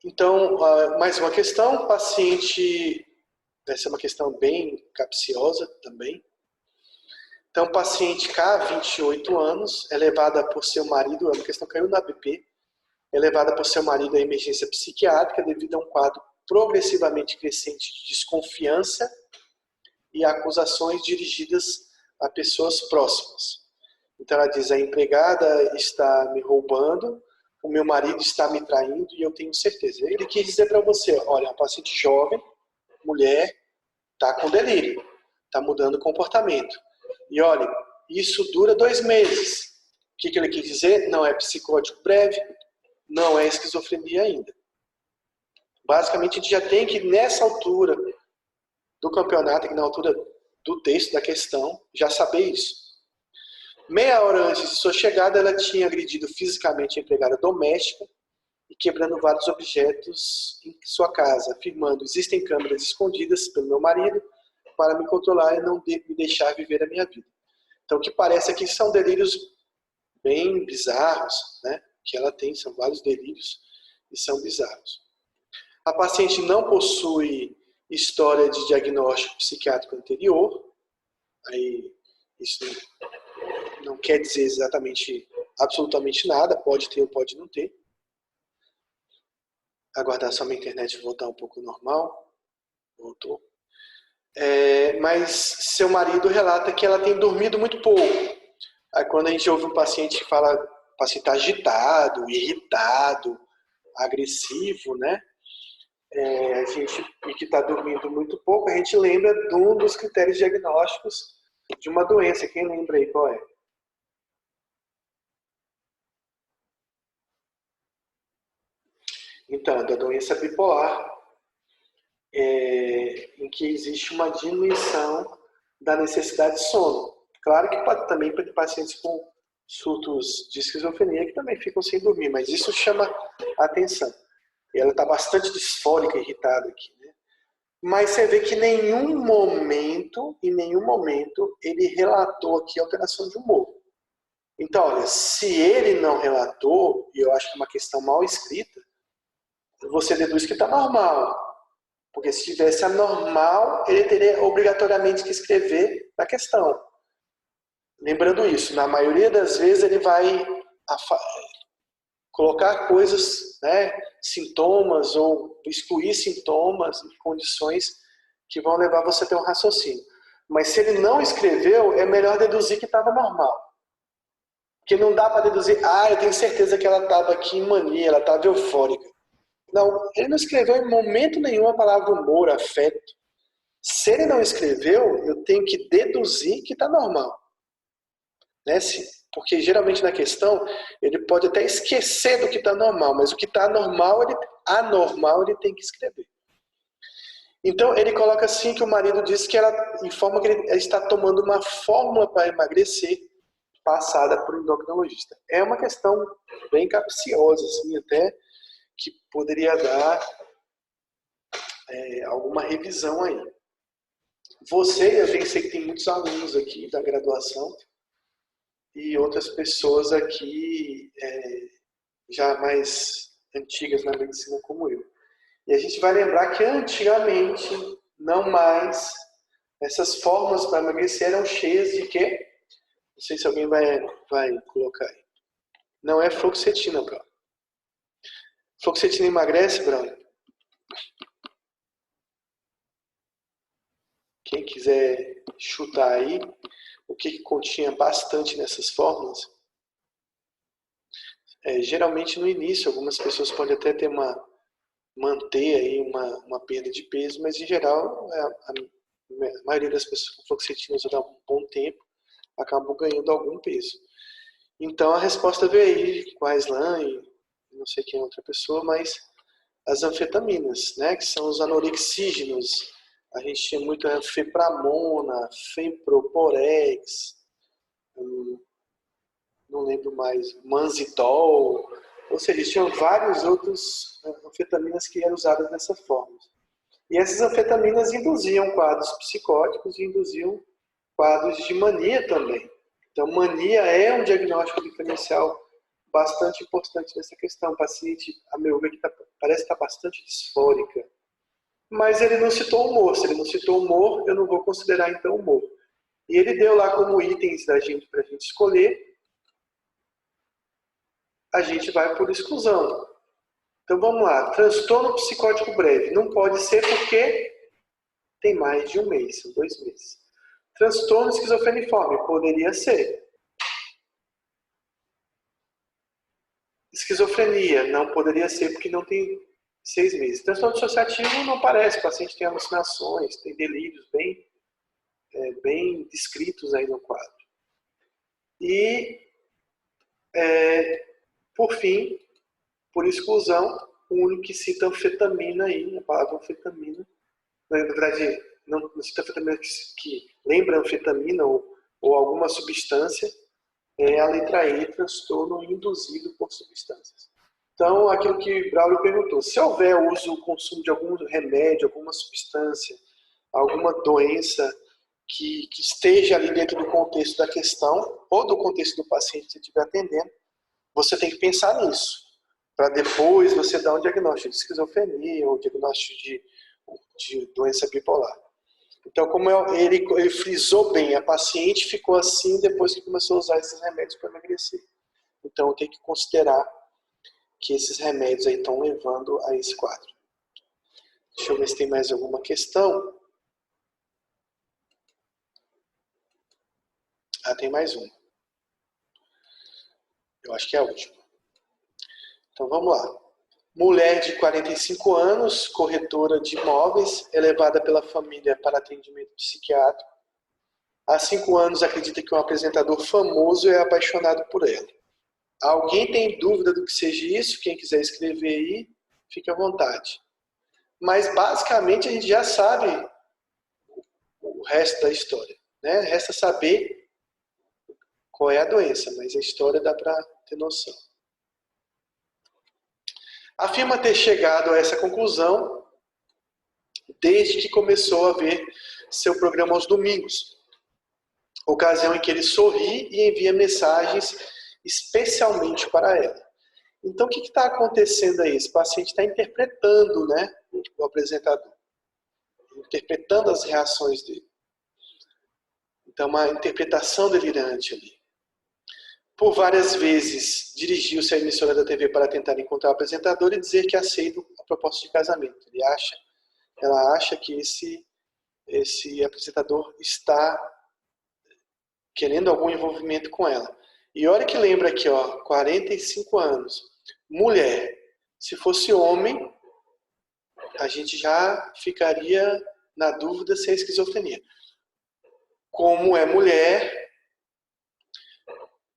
Então, mais uma questão, paciente, essa é uma questão bem capciosa também. Então, paciente K, 28 anos, é levada por seu marido, é uma questão que caiu na BP, é levada por seu marido à emergência psiquiátrica devido a um quadro progressivamente crescente de desconfiança e acusações dirigidas a pessoas próximas. Então ela diz, a empregada está me roubando, o meu marido está me traindo e eu tenho certeza. Ele quis dizer para você, olha, uma paciente jovem, mulher, está com delírio, está mudando o comportamento. E olha, isso dura 2 meses. O que ele quis dizer? Não é psicótico breve, não é esquizofrenia ainda. Basicamente, a gente já tem que, nessa altura do campeonato, aqui na altura do texto, da questão, já saber isso. Meia hora antes de sua chegada, ela tinha agredido fisicamente a empregada doméstica e quebrando vários objetos em sua casa, afirmando, existem câmeras escondidas pelo meu marido para me controlar e não me deixar viver a minha vida. Então, o que parece aqui são delírios bem bizarros, né? Que ela tem, são vários delírios e são bizarros. A paciente não possui história de diagnóstico psiquiátrico anterior, aí isso não quer dizer exatamente, absolutamente nada, pode ter ou pode não ter. Aguardar só minha internet voltar um pouco normal. Voltou. Mas seu marido relata que ela tem dormido muito pouco. Aí quando a gente ouve um paciente que fala, o paciente está agitado, irritado, agressivo, né? A gente que está dormindo muito pouco, a gente lembra de um dos critérios diagnósticos de uma doença. Quem lembra aí qual é? Então, da doença bipolar. em que existe uma diminuição da necessidade de sono. Claro que pode também para pacientes com surtos de esquizofrenia que também ficam sem dormir, mas isso chama a atenção. E ela está bastante disfórica, irritada aqui, né? Mas você vê que em nenhum momento, ele relatou aqui alteração de humor. Então, olha, se ele não relatou, e eu acho que é uma questão mal escrita, você deduz que está normal. Porque se tivesse anormal, ele teria obrigatoriamente que escrever na questão. Lembrando isso, na maioria das vezes ele vai colocar coisas, né, sintomas ou excluir sintomas e condições que vão levar você a ter um raciocínio. Mas se ele não escreveu, é melhor deduzir que estava normal. Porque não dá para deduzir, eu tenho certeza que ela estava aqui em mania, ela estava eufórica. Não, ele não escreveu em momento nenhum a palavra humor, afeto. Se ele não escreveu, eu tenho que deduzir que está normal. Né? Porque geralmente na questão, ele pode até esquecer do que está normal, mas o que está anormal, ele tem que escrever. Então, ele coloca assim que o marido diz que ela informa que ele está tomando uma fórmula para emagrecer, passada por um endocrinologista. É uma questão bem capciosa, assim, até, que poderia dar alguma revisão aí. Eu sei que tem muitos alunos aqui da graduação e outras pessoas aqui já mais antigas na medicina como eu. E a gente vai lembrar que antigamente, não mais, essas fórmulas para emagrecer eram cheias de quê? Não sei se alguém vai colocar aí. Não é fluoxetina, Bruno. Fluoxetina emagrece, Bruno? Quem quiser chutar aí, o que continha bastante nessas fórmulas? Geralmente no início, algumas pessoas podem até manter aí uma perda de peso, mas em geral, a maioria das pessoas com fluoxetina já dá um bom tempo, acabam ganhando algum peso. Então a resposta veio aí com a Islan e não sei quem é outra pessoa, mas as anfetaminas, né, que são os anorexígenos. A gente tinha muito fepramona, femproporex, não lembro mais, manzitol, ou seja, tinham vários outros anfetaminas que eram usadas dessa forma. E essas anfetaminas induziam quadros psicóticos e induziam quadros de mania também. Então, mania é um diagnóstico diferencial bastante importante nessa questão. O paciente, a meu ver, parece estar bastante disfórica. Mas ele não citou humor. Se ele não citou humor, eu não vou considerar então humor. E ele deu lá como itens para a gente escolher. A gente vai por exclusão. Então vamos lá. Transtorno psicótico breve. Não pode ser porque tem mais de um mês, são 2 meses. Transtorno esquizofreniforme. Poderia ser. Esquizofrenia. Não poderia ser porque não tem 6 meses. Transtorno dissociativo não parece. O paciente tem alucinações, tem delírios bem descritos aí no quadro. E, por fim, por exclusão, o único que cita anfetamina aí, a palavra anfetamina, na verdade, não cita anfetamina que lembra anfetamina ou alguma substância, é a letra E, transtorno induzido por substâncias. Então, aquilo que Braulio perguntou, se houver uso, consumo de algum remédio, alguma substância, alguma doença que esteja ali dentro do contexto da questão, ou do contexto do paciente que você estiver atendendo, você tem que pensar nisso, para depois você dar um diagnóstico de esquizofrenia ou diagnóstico de doença bipolar. Então, como ele frisou bem, a paciente ficou assim depois que começou a usar esses remédios para emagrecer. Então, tem que considerar que esses remédios aí estão levando a esse quadro. Deixa eu ver se tem mais alguma questão. Tem mais uma. Eu acho que é a última. Então vamos lá. Mulher de 45 anos, corretora de imóveis, é levada pela família para atendimento psiquiátrico. Há 5 anos acredita que um apresentador famoso é apaixonado por ela. Alguém tem dúvida do que seja isso? Quem quiser escrever aí, fique à vontade. Mas, basicamente, a gente já sabe o resto da história, né? Resta saber qual é a doença, mas a história dá para ter noção. Afirma ter chegado a essa conclusão desde que começou a ver seu programa aos domingos, ocasião em que ele sorri e envia mensagens especialmente para ela. Então, o que está acontecendo aí? Esse paciente está interpretando, né, o apresentador, interpretando as reações dele. Então, uma interpretação delirante ali. Por várias vezes, dirigiu-se à emissora da TV para tentar encontrar o apresentador e dizer que aceita a proposta de casamento. Ela acha que esse apresentador está querendo algum envolvimento com ela. E olha que lembra aqui, ó, 45 anos. Mulher. Se fosse homem, a gente já ficaria na dúvida se é esquizofrenia. Como é mulher,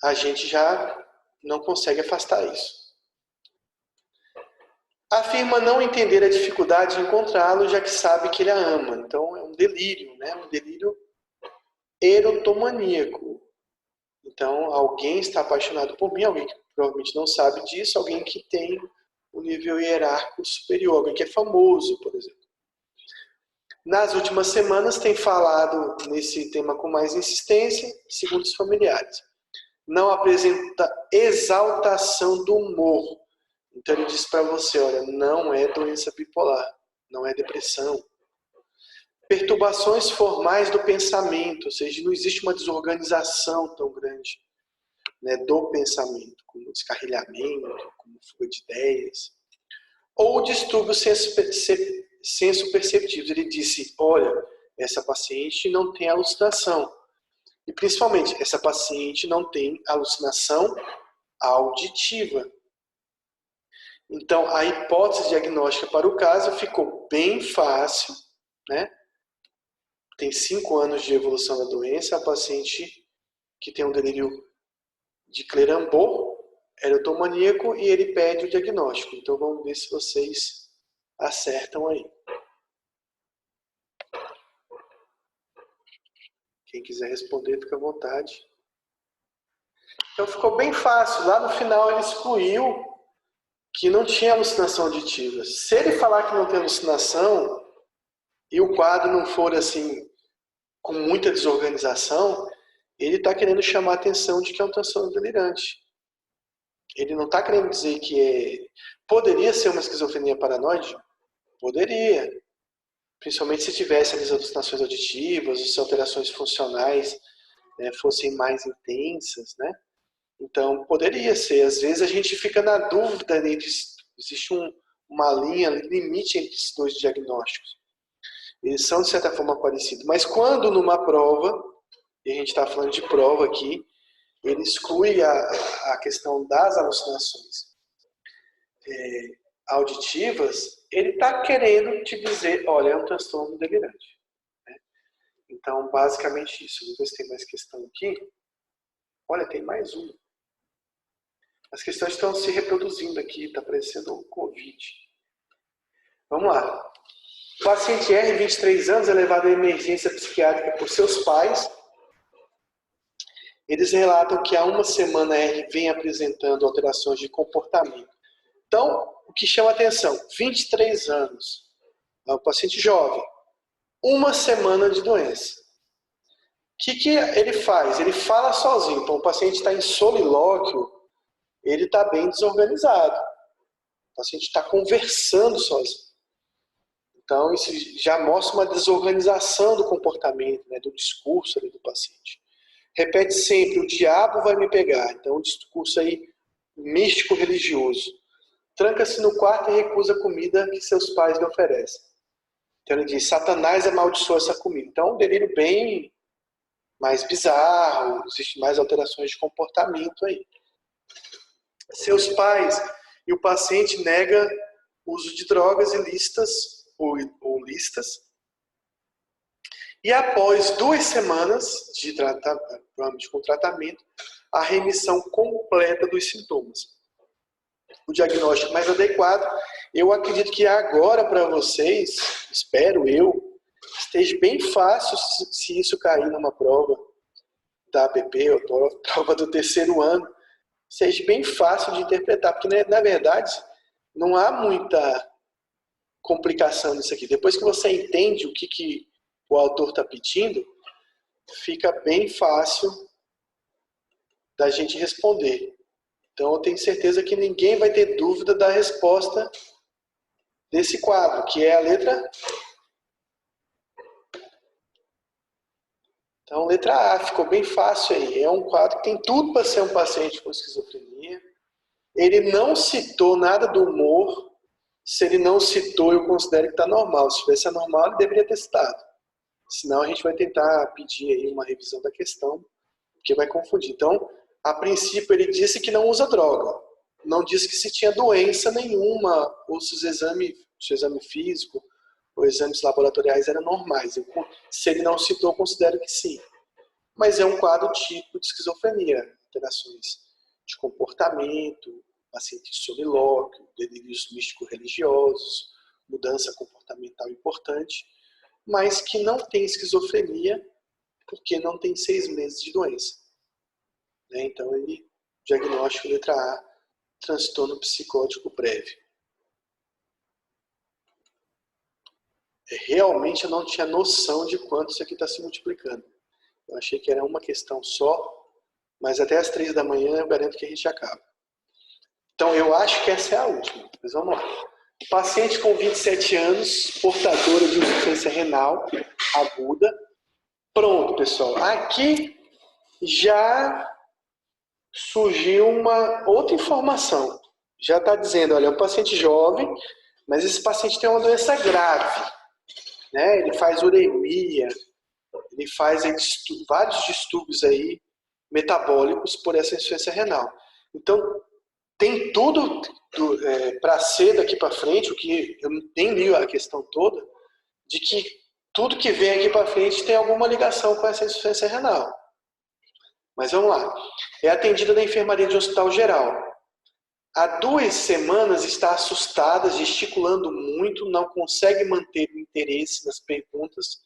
a gente já não consegue afastar isso. Afirma não entender a dificuldade de encontrá-lo, já que sabe que ele a ama. Então é um delírio, né? Um delírio erotomaníaco. Então alguém está apaixonado por mim, alguém que provavelmente não sabe disso, alguém que tem um nível hierárquico superior, alguém que é famoso, por exemplo. Nas últimas semanas tem falado nesse tema com mais insistência, segundo os familiares. Não apresenta exaltação do humor. Então ele diz para você, olha, não é doença bipolar, não é depressão. Perturbações formais do pensamento, ou seja, não existe uma desorganização tão grande, né, do pensamento, como descarrilhamento, como fuga de ideias. Ou distúrbios senso-perceptivos. Ele disse, olha, essa paciente não tem alucinação. E principalmente, essa paciente não tem alucinação auditiva. Então, a hipótese diagnóstica para o caso ficou bem fácil, né? Tem 5 anos de evolução da doença, a paciente que tem um delírio de Clerambault, erotomaníaco, e ele pede o diagnóstico. Então, vamos ver se vocês acertam aí. Quem quiser responder, fica à vontade. Então, ficou bem fácil. Lá no final, ele excluiu que não tinha alucinação auditiva. Se ele falar que não tem alucinação e o quadro não for assim com muita desorganização, ele está querendo chamar a atenção de que é um transtorno delirante. Ele não está querendo dizer que poderia ser uma esquizofrenia paranoide? Poderia. Principalmente se tivesse as alucinações auditivas, as alterações funcionais, né, fossem mais intensas, né? Então, poderia ser. Às vezes a gente fica na dúvida, existe uma linha, limite entre esses dois diagnósticos. Eles são, de certa forma, parecidos. Mas quando numa prova, e a gente está falando de prova aqui, ele exclui a questão das alucinações auditivas, ele está querendo te dizer, olha, é um transtorno delirante. Né? Então, basicamente isso. Vou ver se tem mais questão aqui. Olha, tem mais uma. As questões estão se reproduzindo aqui, está parecendo um Covid. Vamos lá. O paciente R, 23 anos, é levado à emergência psiquiátrica por seus pais. Eles relatam que há uma semana R vem apresentando alterações de comportamento. Então, o que chama atenção, 23 anos, é um paciente jovem, uma semana de doença. O que ele faz? Ele fala sozinho. Então, o paciente está em solilóquio, ele está bem desorganizado. O paciente está conversando sozinho. Então, isso já mostra uma desorganização do comportamento, né, do discurso ali do paciente. Repete sempre, o diabo vai me pegar. Então, um discurso aí místico-religioso. Tranca-se no quarto e recusa a comida que seus pais lhe oferecem. Então, ele diz, Satanás amaldiçoa essa comida. Então, um delírio bem mais bizarro, existem mais alterações de comportamento aí. Seus pais e o paciente nega o uso de drogas ilícitas ou listas. E após 2 semanas de provavelmente com tratamento, a remissão completa dos sintomas. O diagnóstico mais adequado Eu acredito que agora para vocês, espero eu, esteja bem fácil se isso cair numa prova da APP ou prova do terceiro ano, seja bem fácil de interpretar, porque na verdade não há muita complicação nisso aqui. Depois que você entende o que o autor está pedindo, fica bem fácil da gente responder. Então eu tenho certeza que ninguém vai ter dúvida da resposta desse quadro, que é a letra... Então, letra A, ficou bem fácil aí. É um quadro que tem tudo para ser um paciente com esquizofrenia. Ele não citou nada do humor. Se ele não citou, eu considero que está normal. Se tivesse anormal, ele deveria ter citado. Senão, a gente vai tentar pedir aí uma revisão da questão, porque vai confundir. Então, a princípio, ele disse que não usa droga. Não disse que se tinha doença nenhuma, ou se o exame físico ou exames laboratoriais eram normais. Se ele não citou, eu considero que sim. Mas é um quadro típico de esquizofrenia. Alterações de comportamento, paciente solilóquio, delírios místico-religiosos, mudança comportamental importante, mas que não tem esquizofrenia porque não tem 6 meses de doença. Então, ele diagnóstico letra A, transtorno psicótico prévio. Realmente eu não tinha noção de quanto isso aqui está se multiplicando. Eu achei que era uma questão só, mas até às 3 da manhã eu garanto que a gente acaba. Então eu acho que essa é a última, mas vamos lá. Paciente com 27 anos, portadora de insuficiência renal aguda. Pronto, pessoal. Aqui já surgiu uma outra informação. Já está dizendo, olha, é um paciente jovem, mas esse paciente tem uma doença grave. Ele faz uremia, ele faz aí vários distúrbios aí metabólicos por essa insuficiência renal. Então, tem tudo para ser daqui para frente, o que eu nem li a questão toda, de que tudo que vem aqui para frente tem alguma ligação com essa insuficiência renal. Mas vamos lá. É atendida na enfermaria de hospital geral. Há 2 semanas está assustada, gesticulando muito, não consegue manter o interesse nas perguntas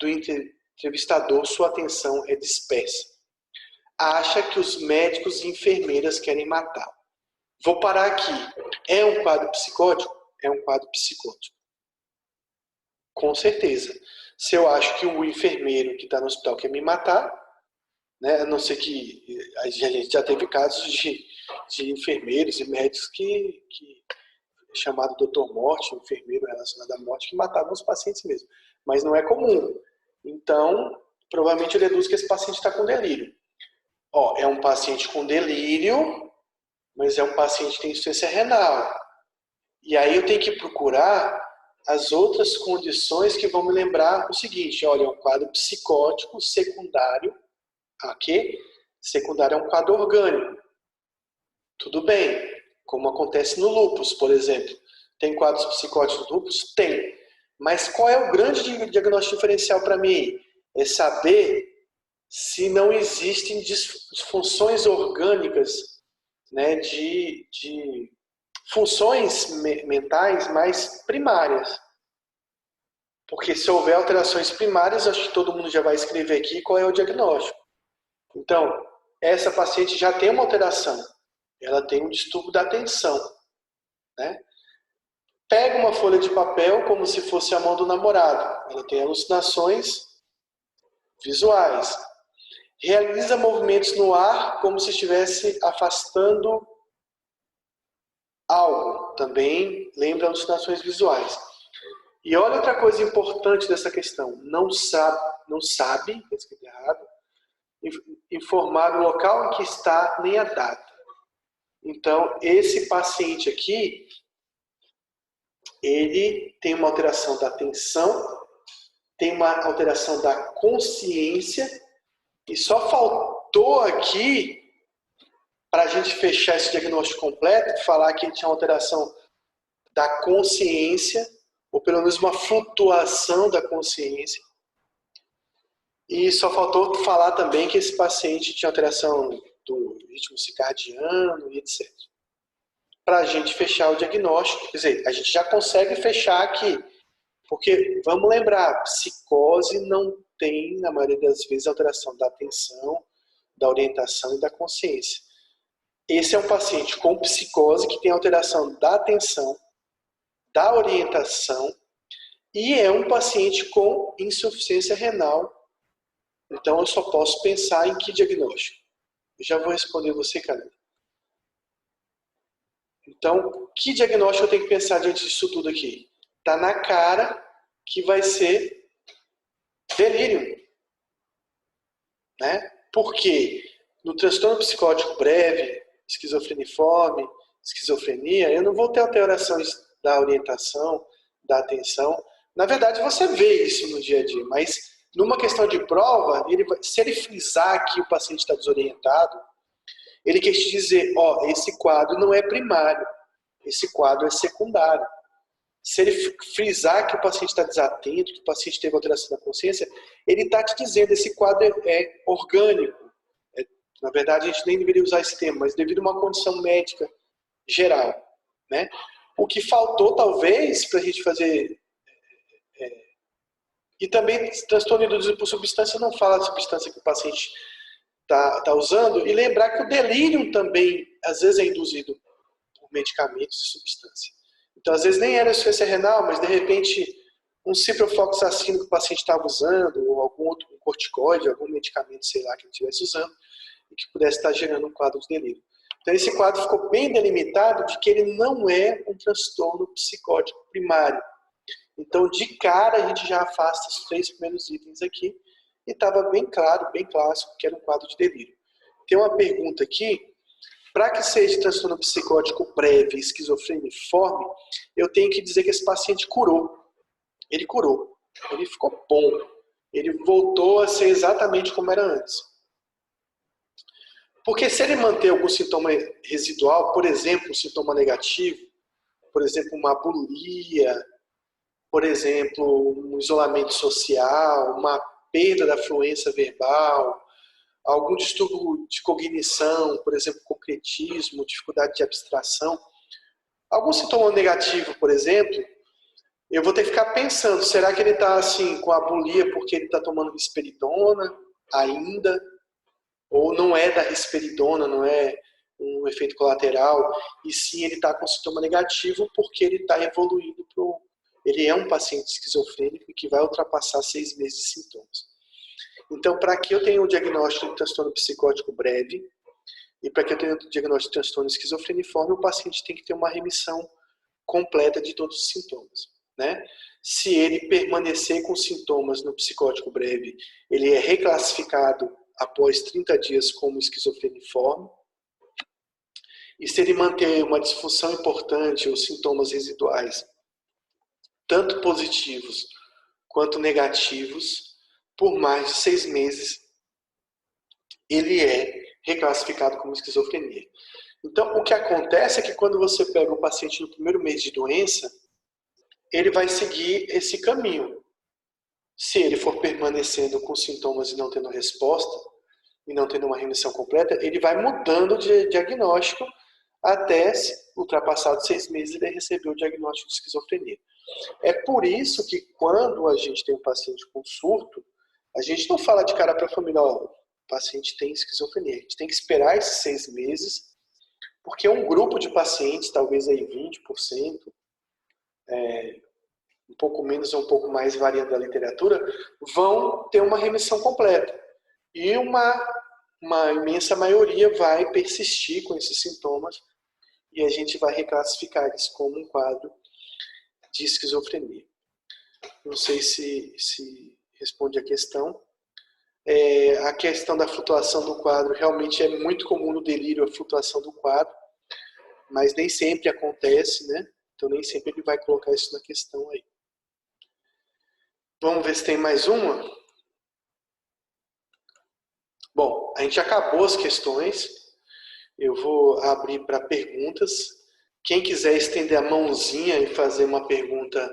do entrevistador, sua atenção é dispersa. Acha que os médicos e enfermeiras querem matá-la. Vou parar aqui. É um quadro psicótico? É um quadro psicótico. Com certeza. Se eu acho que o enfermeiro que está no hospital quer me matar, a não ser que a gente já teve casos de enfermeiros e médicos que chamado Dr. Morte, enfermeiro relacionado à morte, que matavam os pacientes mesmo. Mas não é comum. Então, provavelmente eu deduzo que esse paciente está com delírio. É um paciente com delírio, mas é um paciente que tem insuficiência renal. E aí eu tenho que procurar as outras condições que vão me lembrar o seguinte, olha, é um quadro psicótico secundário, aqui, secundário é um quadro orgânico. Tudo bem, como acontece no lúpus, por exemplo. Tem quadros psicóticos no lúpus? Tem. Mas qual é o grande diagnóstico diferencial para mim? É saber se não existem disfunções orgânicas, de funções mentais mais primárias. Porque se houver alterações primárias, acho que todo mundo já vai escrever aqui qual é o diagnóstico. Então, essa paciente já tem uma alteração. Ela tem um distúrbio da atenção. Pega uma folha de papel como se fosse a mão do namorado. Ela tem alucinações visuais. Realiza movimentos no ar como se estivesse afastando algo. Também lembra alucinações visuais. E olha outra coisa importante dessa questão. Não sabe, escrevi errado, informar o local em que está nem a data. Então, esse paciente aqui, ele tem uma alteração da atenção, tem uma alteração da consciência, e só faltou aqui, para a gente fechar esse diagnóstico completo, falar que ele tinha uma alteração da consciência, ou pelo menos uma flutuação da consciência. E só faltou falar também que esse paciente tinha alteração do ritmo circadiano e etc. para a gente fechar o diagnóstico. Quer dizer, a gente já consegue fechar aqui. Porque, vamos lembrar, psicose não tem, na maioria das vezes, alteração da atenção, da orientação e da consciência. Esse é um paciente com psicose que tem alteração da atenção, da orientação e é um paciente com insuficiência renal. Então, eu só posso pensar em que diagnóstico? Eu já vou responder você, Karina. Então, que diagnóstico eu tenho que pensar diante disso tudo aqui? Está na cara que vai ser delírio. Né? Porque no transtorno psicótico breve, esquizofreniforme, esquizofrenia, eu não vou ter alterações da orientação, da atenção. Na verdade, você vê isso no dia a dia, mas numa questão de prova, se ele frisar que o paciente está desorientado, ele quer te dizer, ó, esse quadro não é primário, esse quadro é secundário. Se ele frisar que o paciente está desatento, que o paciente teve alteração da consciência, ele está te dizendo que esse quadro é orgânico. Na verdade, a gente nem deveria usar esse termo, mas devido a uma condição médica geral. Né? O que faltou, talvez, para a gente fazer... E também, transtorno induzido por substância não fala da substância que o paciente está usando. E lembrar que o delírio também, às vezes, é induzido por medicamentos e substância. Então, às vezes, nem era insuficiência renal, mas, de repente, um ciprofloxacino que o paciente estava usando, ou algum outro corticoide, algum medicamento, sei lá, que ele estivesse usando, e que pudesse estar gerando um quadro de delírio. Então, esse quadro ficou bem delimitado de que ele não é um transtorno psicótico primário. Então, de cara, a gente já afasta os 3 primeiros itens aqui, e estava bem claro, bem clássico, que era um quadro de delírio. Tem uma pergunta aqui. Para que seja transtorno psicótico breve, esquizofreniforme, eu tenho que dizer que esse paciente curou. Ele curou. Ele ficou bom. Ele voltou a ser exatamente como era antes. Porque se ele manter algum sintoma residual, por exemplo, um sintoma negativo, por exemplo, uma bulia, por exemplo, um isolamento social, uma perda da fluência verbal, algum distúrbio de cognição, por exemplo, concretismo, dificuldade de abstração, algum sintoma negativo, por exemplo, eu vou ter que ficar pensando, será que ele está assim com a bulia porque ele está tomando risperidona ainda? Ou não é da risperidona, não é um efeito colateral, e sim ele está com sintoma negativo porque ele está evoluindo para ele é um paciente esquizofrênico e que vai ultrapassar 6 meses de sintomas. Então, para que eu tenha um diagnóstico de transtorno psicótico breve e para que eu tenha um diagnóstico de transtorno esquizofreniforme, o paciente tem que ter uma remissão completa de todos os sintomas. Né? Se ele permanecer com sintomas no psicótico breve, ele é reclassificado após 30 dias como esquizofreniforme. E se ele manter uma disfunção importante ou sintomas residuais, tanto positivos quanto negativos, por mais de 6 meses, ele é reclassificado como esquizofrenia. Então, o que acontece é que quando você pega o paciente no primeiro mês de doença, ele vai seguir esse caminho. Se ele for permanecendo com sintomas e não tendo resposta, e não tendo uma remissão completa, ele vai mudando de diagnóstico até, ultrapassados 6 meses, ele receber o diagnóstico de esquizofrenia. É por isso que quando a gente tem um paciente com surto, a gente não fala de cara para a família, ó, o paciente tem esquizofrenia. A gente tem que esperar esses 6 meses, porque um grupo de pacientes, talvez aí 20%, um pouco menos ou um pouco mais, variando da literatura, vão ter uma remissão completa. E uma imensa maioria vai persistir com esses sintomas e a gente vai reclassificar eles como um quadro de esquizofrenia. Não sei se responde a questão. A questão da flutuação do quadro realmente é muito comum no delírio, a flutuação do quadro, mas nem sempre acontece, né? Então nem sempre ele vai colocar isso na questão aí. Vamos ver se tem mais uma. Bom, a gente acabou as questões. Eu vou abrir para perguntas. Quem quiser estender a mãozinha e fazer uma pergunta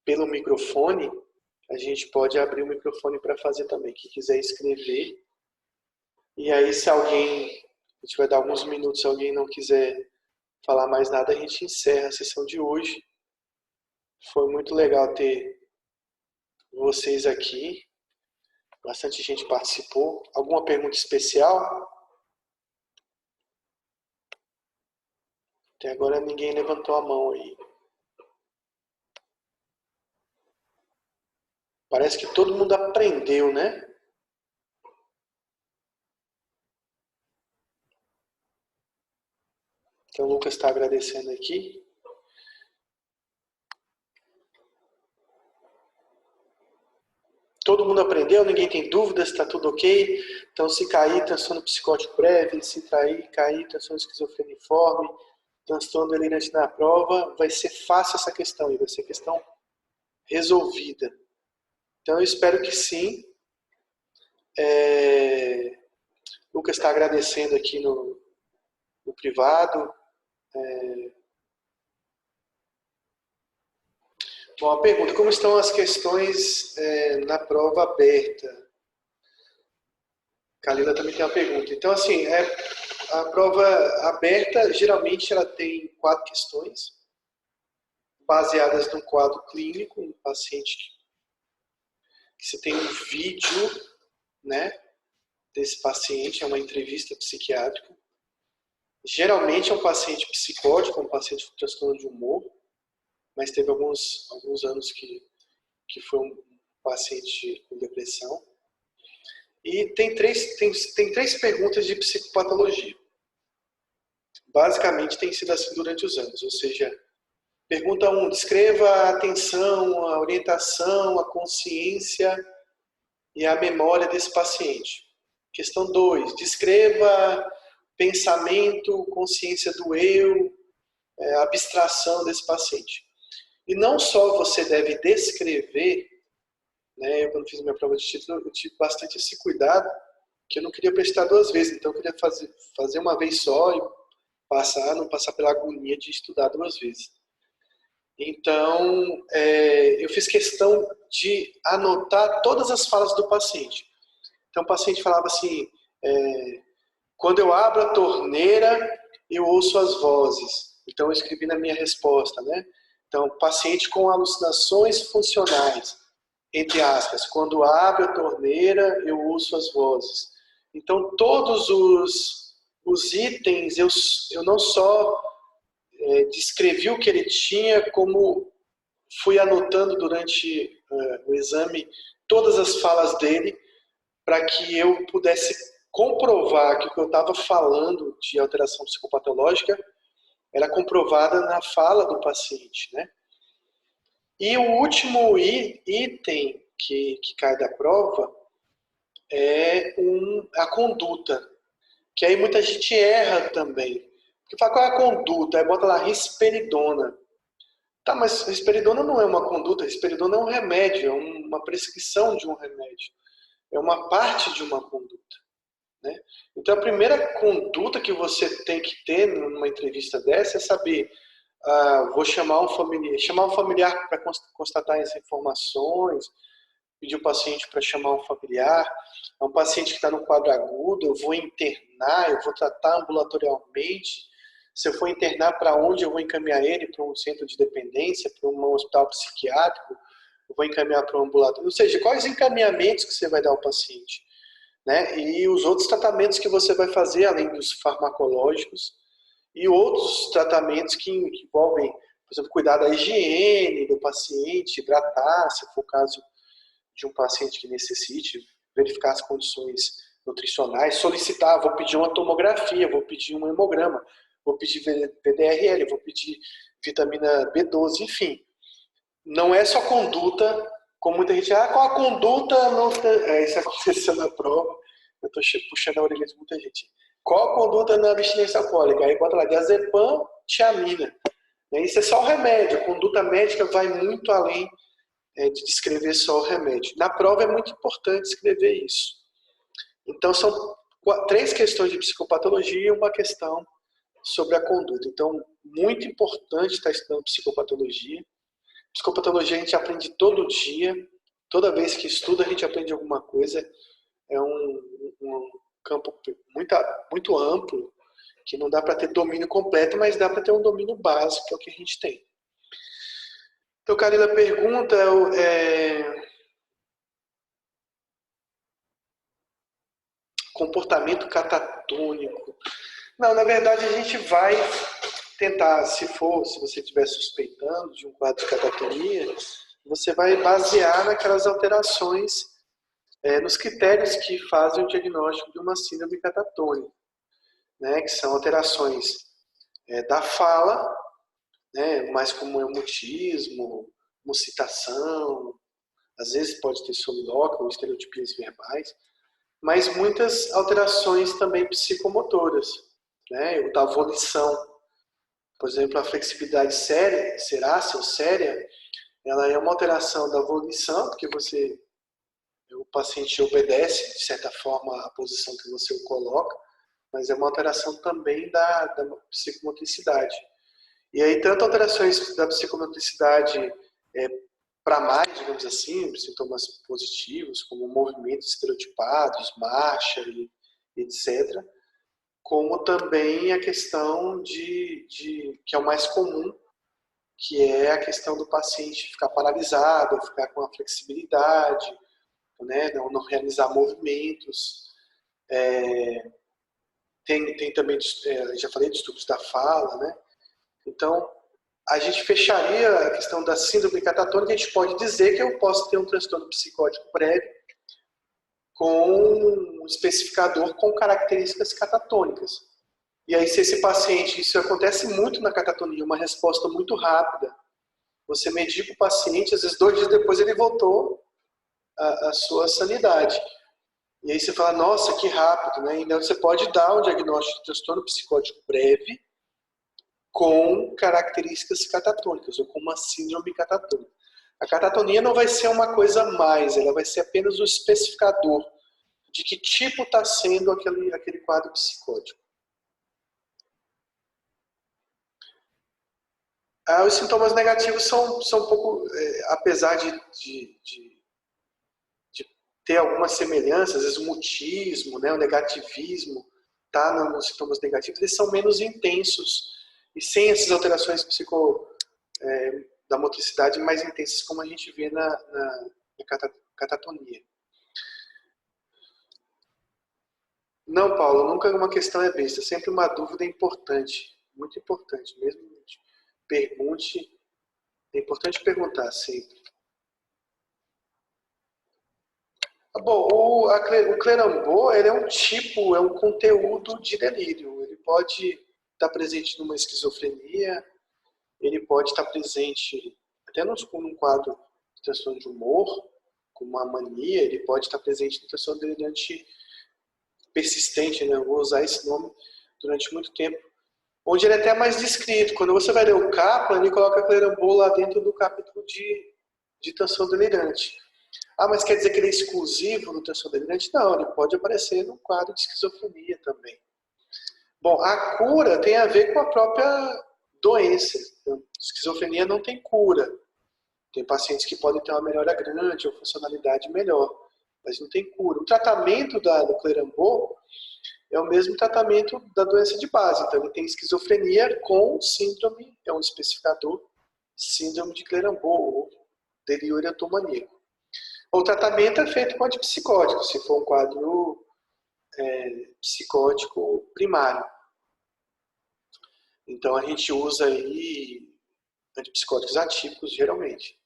pelo microfone, a gente pode abrir o microfone para fazer também. Quem quiser escrever. E aí, se alguém... A gente vai dar alguns minutos, se alguém não quiser falar mais nada, a gente encerra a sessão de hoje. Foi muito legal ter vocês aqui. Bastante gente participou. Alguma pergunta especial? Até agora ninguém levantou a mão aí. Parece que todo mundo aprendeu, né? Então o Lucas está agradecendo aqui. Todo mundo aprendeu, ninguém tem dúvidas, está tudo ok. Então, se cair, transtorno psicótico breve, se cair, transtorno esquizofreniforme, transtorno delirante na prova, vai ser fácil essa questão aí, vai ser questão resolvida. Então, eu espero que sim. O Lucas está agradecendo aqui no privado. Bom, a pergunta, como estão as questões na prova aberta? Kalila também tem uma pergunta. Então, assim, a prova aberta, geralmente, ela tem 4 questões, baseadas num quadro clínico, um paciente que você tem um vídeo, né, desse paciente, é uma entrevista psiquiátrica. Geralmente é um paciente psicótico, um paciente com transtorno de humor, mas teve alguns anos que foi um paciente com depressão. E tem três perguntas de psicopatologia. Basicamente tem sido assim durante os anos, ou seja, pergunta 1, descreva a atenção, a orientação, a consciência e a memória desse paciente. Questão 2, descreva pensamento, consciência do eu, abstração desse paciente. E não só você deve descrever, né, eu quando fiz minha prova de título, eu tive bastante esse cuidado, que eu não queria prestar 2 vezes, então eu queria fazer uma vez só e não passar pela agonia de estudar 2 vezes. Então, eu fiz questão de anotar todas as falas do paciente. Então, o paciente falava assim, quando eu abro a torneira, eu ouço as vozes. Então, eu escrevi na minha resposta, né? Então, paciente com alucinações funcionais, entre aspas, quando abre a torneira, eu ouço as vozes. Então, todos os itens, eu não só descrevi o que ele tinha, como fui anotando durante o exame todas as falas dele, para que eu pudesse comprovar que o que eu estava falando de alteração psicopatológica era comprovada na fala do paciente, né? E o último item que cai da prova é a conduta, que aí muita gente erra também. Porque fala, qual é a conduta? Aí bota lá, risperidona. Tá, mas risperidona não é uma conduta, risperidona é um remédio, é uma prescrição de um remédio. É uma parte de uma conduta, né? Então a primeira conduta que você tem que ter numa entrevista dessa é saber, vou chamar um familiar para constatar as informações, pedir o paciente para chamar um familiar, é um paciente que está no quadro agudo, eu vou internar, eu vou tratar ambulatorialmente. Se eu for internar, para onde eu vou encaminhar ele? Para um centro de dependência, para um hospital psiquiátrico? Eu vou encaminhar para um ambulatório? Ou seja, quais encaminhamentos que você vai dar ao paciente, né? E os outros tratamentos que você vai fazer, além dos farmacológicos, e outros tratamentos que envolvem, por exemplo, cuidar da higiene do paciente, hidratar, se for o caso de um paciente que necessite, verificar as condições nutricionais, solicitar, vou pedir uma tomografia, vou pedir um hemograma, vou pedir VDRL, vou pedir vitamina B12, enfim. Não é só conduta, como muita gente, qual a conduta? Isso aconteceu na prova, eu estou puxando a orelha de muita gente. Qual a conduta na abstinência alcoólica? Aí bota lá, diazepam, tiamina. Isso é só o remédio, a conduta médica vai muito além de descrever só o remédio. Na prova é muito importante escrever isso. Então, são 3 questões de psicopatologia e uma questão sobre a conduta. Então, muito importante estar estudando psicopatologia. Psicopatologia a gente aprende todo dia. Toda vez que estuda, a gente aprende alguma coisa. É um campo muito amplo Que não dá para ter domínio completo, mas dá para ter um domínio básico, que é o que a gente tem. Então, Carila pergunta, comportamento catatônico. Não, na verdade a gente vai tentar, se você estiver suspeitando de um quadro de catatonia, você vai basear naquelas alterações, nos critérios que fazem o diagnóstico de uma síndrome catatônica, né, que são alterações da fala, né, mais como é o mutismo, mucitação, às vezes pode ter solilóquio ou estereotipias verbais, mas muitas alterações também psicomotoras, né, ou da volição. Por exemplo, a flexibilidade serácea ou séria, ela é uma alteração da volição, porque o paciente obedece, de certa forma, à posição que você o coloca, mas é uma alteração também da psicomotricidade. E aí, tanto alterações da psicomotricidade para mais, digamos assim, sintomas positivos, como movimentos estereotipados, marcha, etc., como também a questão que é o mais comum, que é a questão do paciente ficar paralisado, ficar com a flexibilidade, né, não realizar movimentos. Tem também, já falei, distúrbios da fala, né? Então, a gente fecharia a questão da síndrome catatônica, a gente pode dizer que eu posso ter um transtorno psicótico prévio com um especificador com características catatônicas. E aí, se esse paciente, isso acontece muito na catatonia, uma resposta muito rápida, você medica o paciente, às vezes 2 dias depois ele voltou à sua sanidade. E aí você fala, nossa, que rápido, né? Então você pode dar um diagnóstico de transtorno psicótico breve com características catatônicas, ou com uma síndrome catatônica. A catatonia não vai ser uma coisa a mais, ela vai ser apenas o especificador de que tipo está sendo aquele quadro psicótico. Os sintomas negativos são um pouco, apesar de ter algumas semelhanças, às vezes o mutismo, né, o negativismo, tá nos sintomas negativos, eles são menos intensos e sem essas alterações da motricidade mais intensas como a gente vê na catatonia. Não, Paulo, nunca uma questão é besta, sempre uma dúvida importante, muito importante, mesmo pergunte, é importante perguntar sempre. Bom, o Clerambault, ele é um conteúdo de delírio. Ele pode estar presente numa esquizofrenia, ele pode estar presente até num quadro de transtorno de humor, como uma mania, ele pode estar presente no transtorno delirante persistente, né? Eu vou usar esse nome durante muito tempo, onde ele é até mais descrito. Quando você vai ler o Kaplan, ele coloca Clerambault lá dentro do capítulo de transtorno delirante. Ah, mas quer dizer que ele é exclusivo do transtorno delirante? Não, ele pode aparecer no quadro de esquizofrenia também. Bom, a cura tem a ver com a própria doença. Então, esquizofrenia não tem cura. Tem pacientes que podem ter uma melhora grande ou funcionalidade melhor, mas não tem cura. O tratamento do Clerambault é o mesmo tratamento da doença de base. Então, ele tem esquizofrenia com síndrome, é um especificador, síndrome de Clerambault, ou delírio erotomaníaco. O tratamento é feito com antipsicótico, se for um quadro psicótico primário. Então, a gente usa aí antipsicóticos atípicos, geralmente.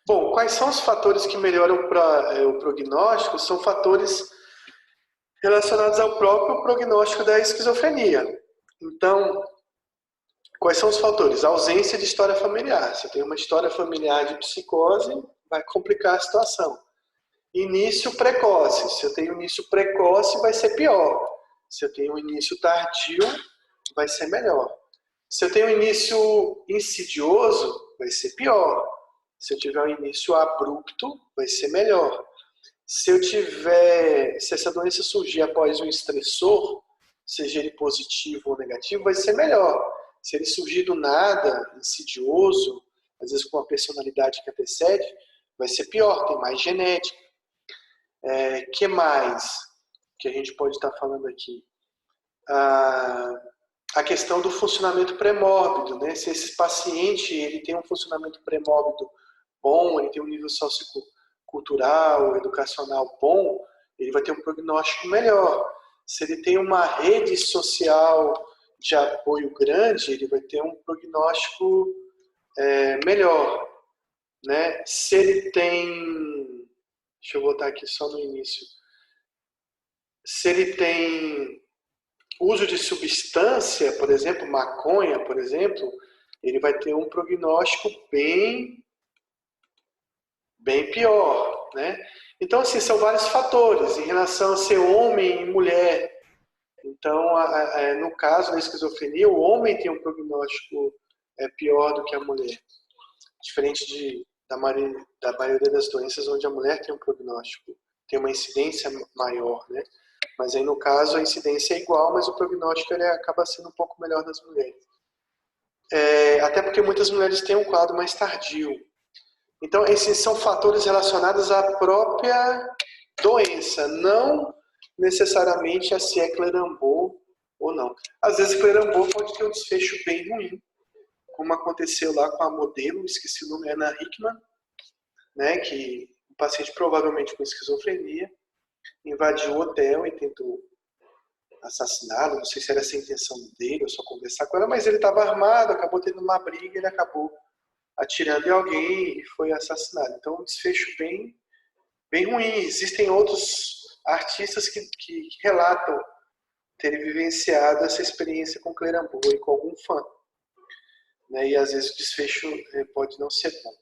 Bom, quais são os fatores que melhoram o prognóstico? São fatores relacionados ao próprio prognóstico da esquizofrenia. Então, quais são os fatores? A ausência de história familiar. Se tem uma história familiar de psicose, vai complicar a situação. Início precoce. Se eu tenho início precoce, vai ser pior. Se eu tenho início tardio, vai ser melhor. Se eu tenho início insidioso, vai ser pior. Se eu tiver um início abrupto, vai ser melhor. Se essa doença surgir após um estressor, seja ele positivo ou negativo, vai ser melhor. Se ele surgir do nada, insidioso, às vezes com uma personalidade que antecede, vai ser pior, tem mais genética. Que mais que a gente pode estar falando aqui? a questão do funcionamento pré-mórbido, né? Se esse paciente ele tem um funcionamento pré-mórbido bom, ele tem um nível sociocultural, educacional bom, ele vai ter um prognóstico melhor. Se ele tem uma rede social de apoio grande, ele vai ter um prognóstico melhor, né? Se ele tem, deixa eu voltar aqui só no início, se ele tem uso de substância, por exemplo, maconha, por exemplo, ele vai ter um prognóstico bem pior, né? Então, assim, são vários fatores em relação a ser homem e mulher. Então, no caso da esquizofrenia, o homem tem um prognóstico pior do que a mulher. Diferente da maioria das doenças onde a mulher tem um prognóstico, tem uma incidência maior, né? Mas aí, no caso, a incidência é igual, mas o prognóstico ele acaba sendo um pouco melhor nas mulheres. Até porque muitas mulheres têm um quadro mais tardio. Então, esses são fatores relacionados à própria doença, não necessariamente a se é Clérambault ou não. Às vezes, Clérambault pode ter um desfecho bem ruim, como aconteceu lá com a modelo, esqueci o nome, Anna Hickman, né, que um paciente provavelmente com esquizofrenia invadiu o hotel e tentou assassiná-lo. Não sei se era essa a intenção dele ou só conversar com ela, mas ele estava armado, acabou tendo uma briga, ele acabou atirando em alguém e foi assassinado. Então, um desfecho bem ruim. Existem outros artistas que relatam terem vivenciado essa experiência com Clérambault e com algum fã, né? E às vezes o desfecho pode não ser bom.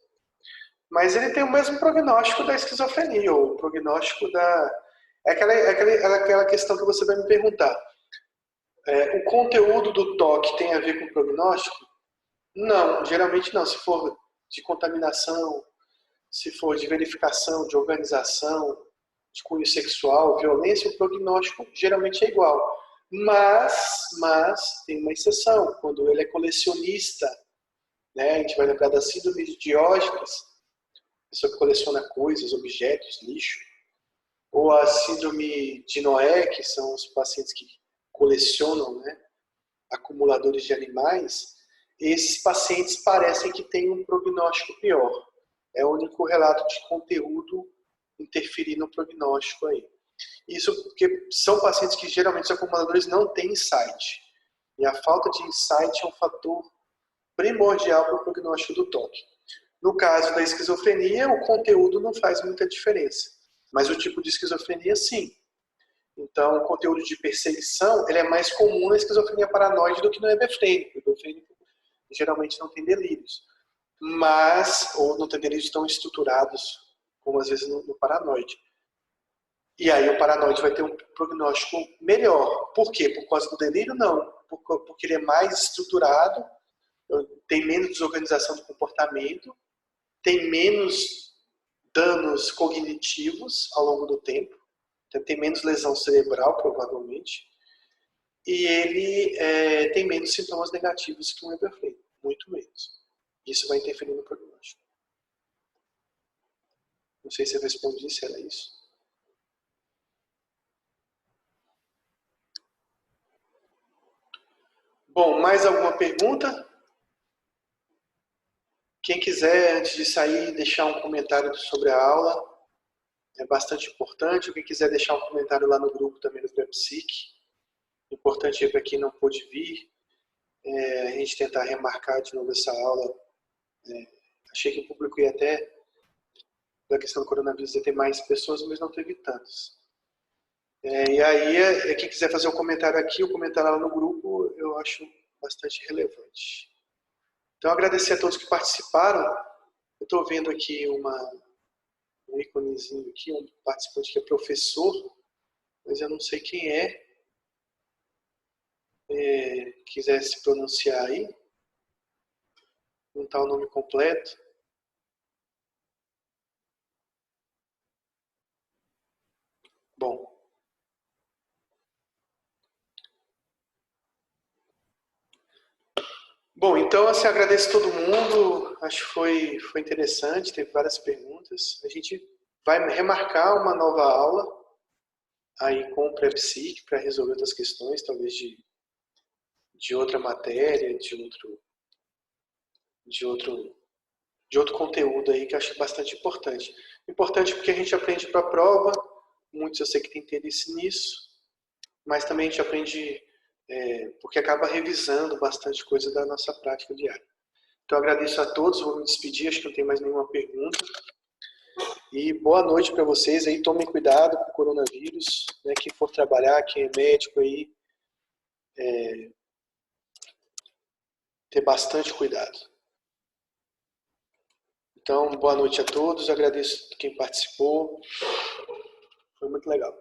Mas ele tem o mesmo prognóstico da esquizofrenia, ou o prognóstico da... É aquela questão que você vai me perguntar. O conteúdo do toque tem a ver com o prognóstico? Não, geralmente não. Se for de contaminação, se for de verificação, de organização, de cunho sexual, violência, o prognóstico geralmente é igual. Mas tem uma exceção. Quando ele é colecionista, né, a gente vai lembrar da síndrome de Diógenes, a pessoa que coleciona coisas, objetos, lixo. Ou a síndrome de Noé, que são os pacientes que colecionam, né, acumuladores de animais. Esses pacientes parecem que têm um prognóstico pior. É o único relato de conteúdo interferir no prognóstico aí. Isso porque são pacientes que geralmente os acumuladores não têm insight. E a falta de insight é um fator primordial para o prognóstico do toque. No caso da esquizofrenia, o conteúdo não faz muita diferença. Mas o tipo de esquizofrenia, sim. Então, o conteúdo de perseguição ele é mais comum na esquizofrenia paranoide do que no hebefrênico. O hebefrênico geralmente não tem delírios. Ou não tem delírios tão estruturados como às vezes no paranoide. E aí o paranoide vai ter um prognóstico melhor. Por quê? Por causa do delírio? Não. Porque ele é mais estruturado, tem menos desorganização do comportamento, tem menos danos cognitivos ao longo do tempo, então tem menos lesão cerebral, provavelmente, e ele tem menos sintomas negativos que um hebefrênico, muito menos. Isso vai interferir no prognóstico. Não sei se eu respondi se era isso. Bom, mais alguma pergunta? Quem quiser, antes de sair, deixar um comentário sobre a aula, é bastante importante. Quem quiser deixar um comentário lá no grupo também do PrEPsic, importante é para quem não pôde vir, a gente tentar remarcar de novo essa aula. Achei que o público ia até, da questão do coronavírus, ia ter mais pessoas, mas não teve tantas. E aí, quem quiser fazer um comentário aqui, o comentário lá no grupo, eu acho bastante relevante. Então, agradecer a todos que participaram. Eu estou vendo aqui um íconezinho aqui, um participante que é professor, mas eu não sei quem é. Quiser se pronunciar aí, não está o nome completo. Bom, então assim, agradeço a todo mundo, acho que foi interessante, teve várias perguntas. A gente vai remarcar uma nova aula aí com o pré-psic para resolver outras questões, talvez de outra matéria, de outro conteúdo aí que eu acho bastante importante. Importante porque a gente aprende para a prova, muitos eu sei que tem interesse nisso, mas também a gente aprende porque acaba revisando bastante coisa da nossa prática diária. Então eu agradeço a todos, vou me despedir, acho que não tem mais nenhuma pergunta. E boa noite para vocês aí, tomem cuidado com o coronavírus, né? Quem for trabalhar, quem é médico aí, ter bastante cuidado. Então, boa noite a todos, agradeço quem participou, foi muito legal.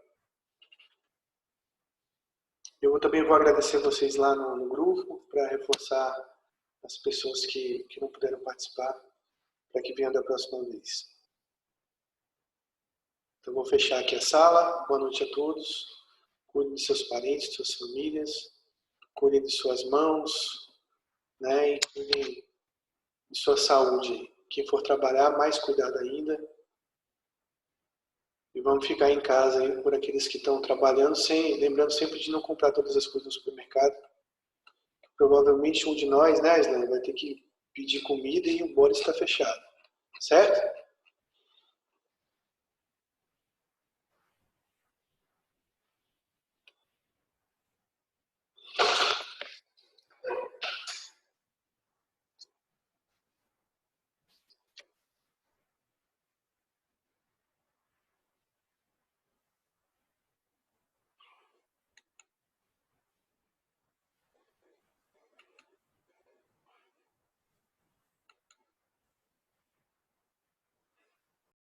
Eu também vou agradecer vocês lá no grupo, para reforçar as pessoas que não puderam participar, para que venham da próxima vez. Então, vou fechar aqui a sala, boa noite a todos, cuidem de seus parentes, de suas famílias, cuidem de suas mãos, né, e cuidem de sua saúde. Quem for trabalhar, mais cuidado ainda. E vamos ficar em casa aí por aqueles que estão trabalhando, lembrando sempre de não comprar todas as coisas no supermercado. Provavelmente um de nós, né, Isla, vai ter que pedir comida e o Boris está fechado. Certo?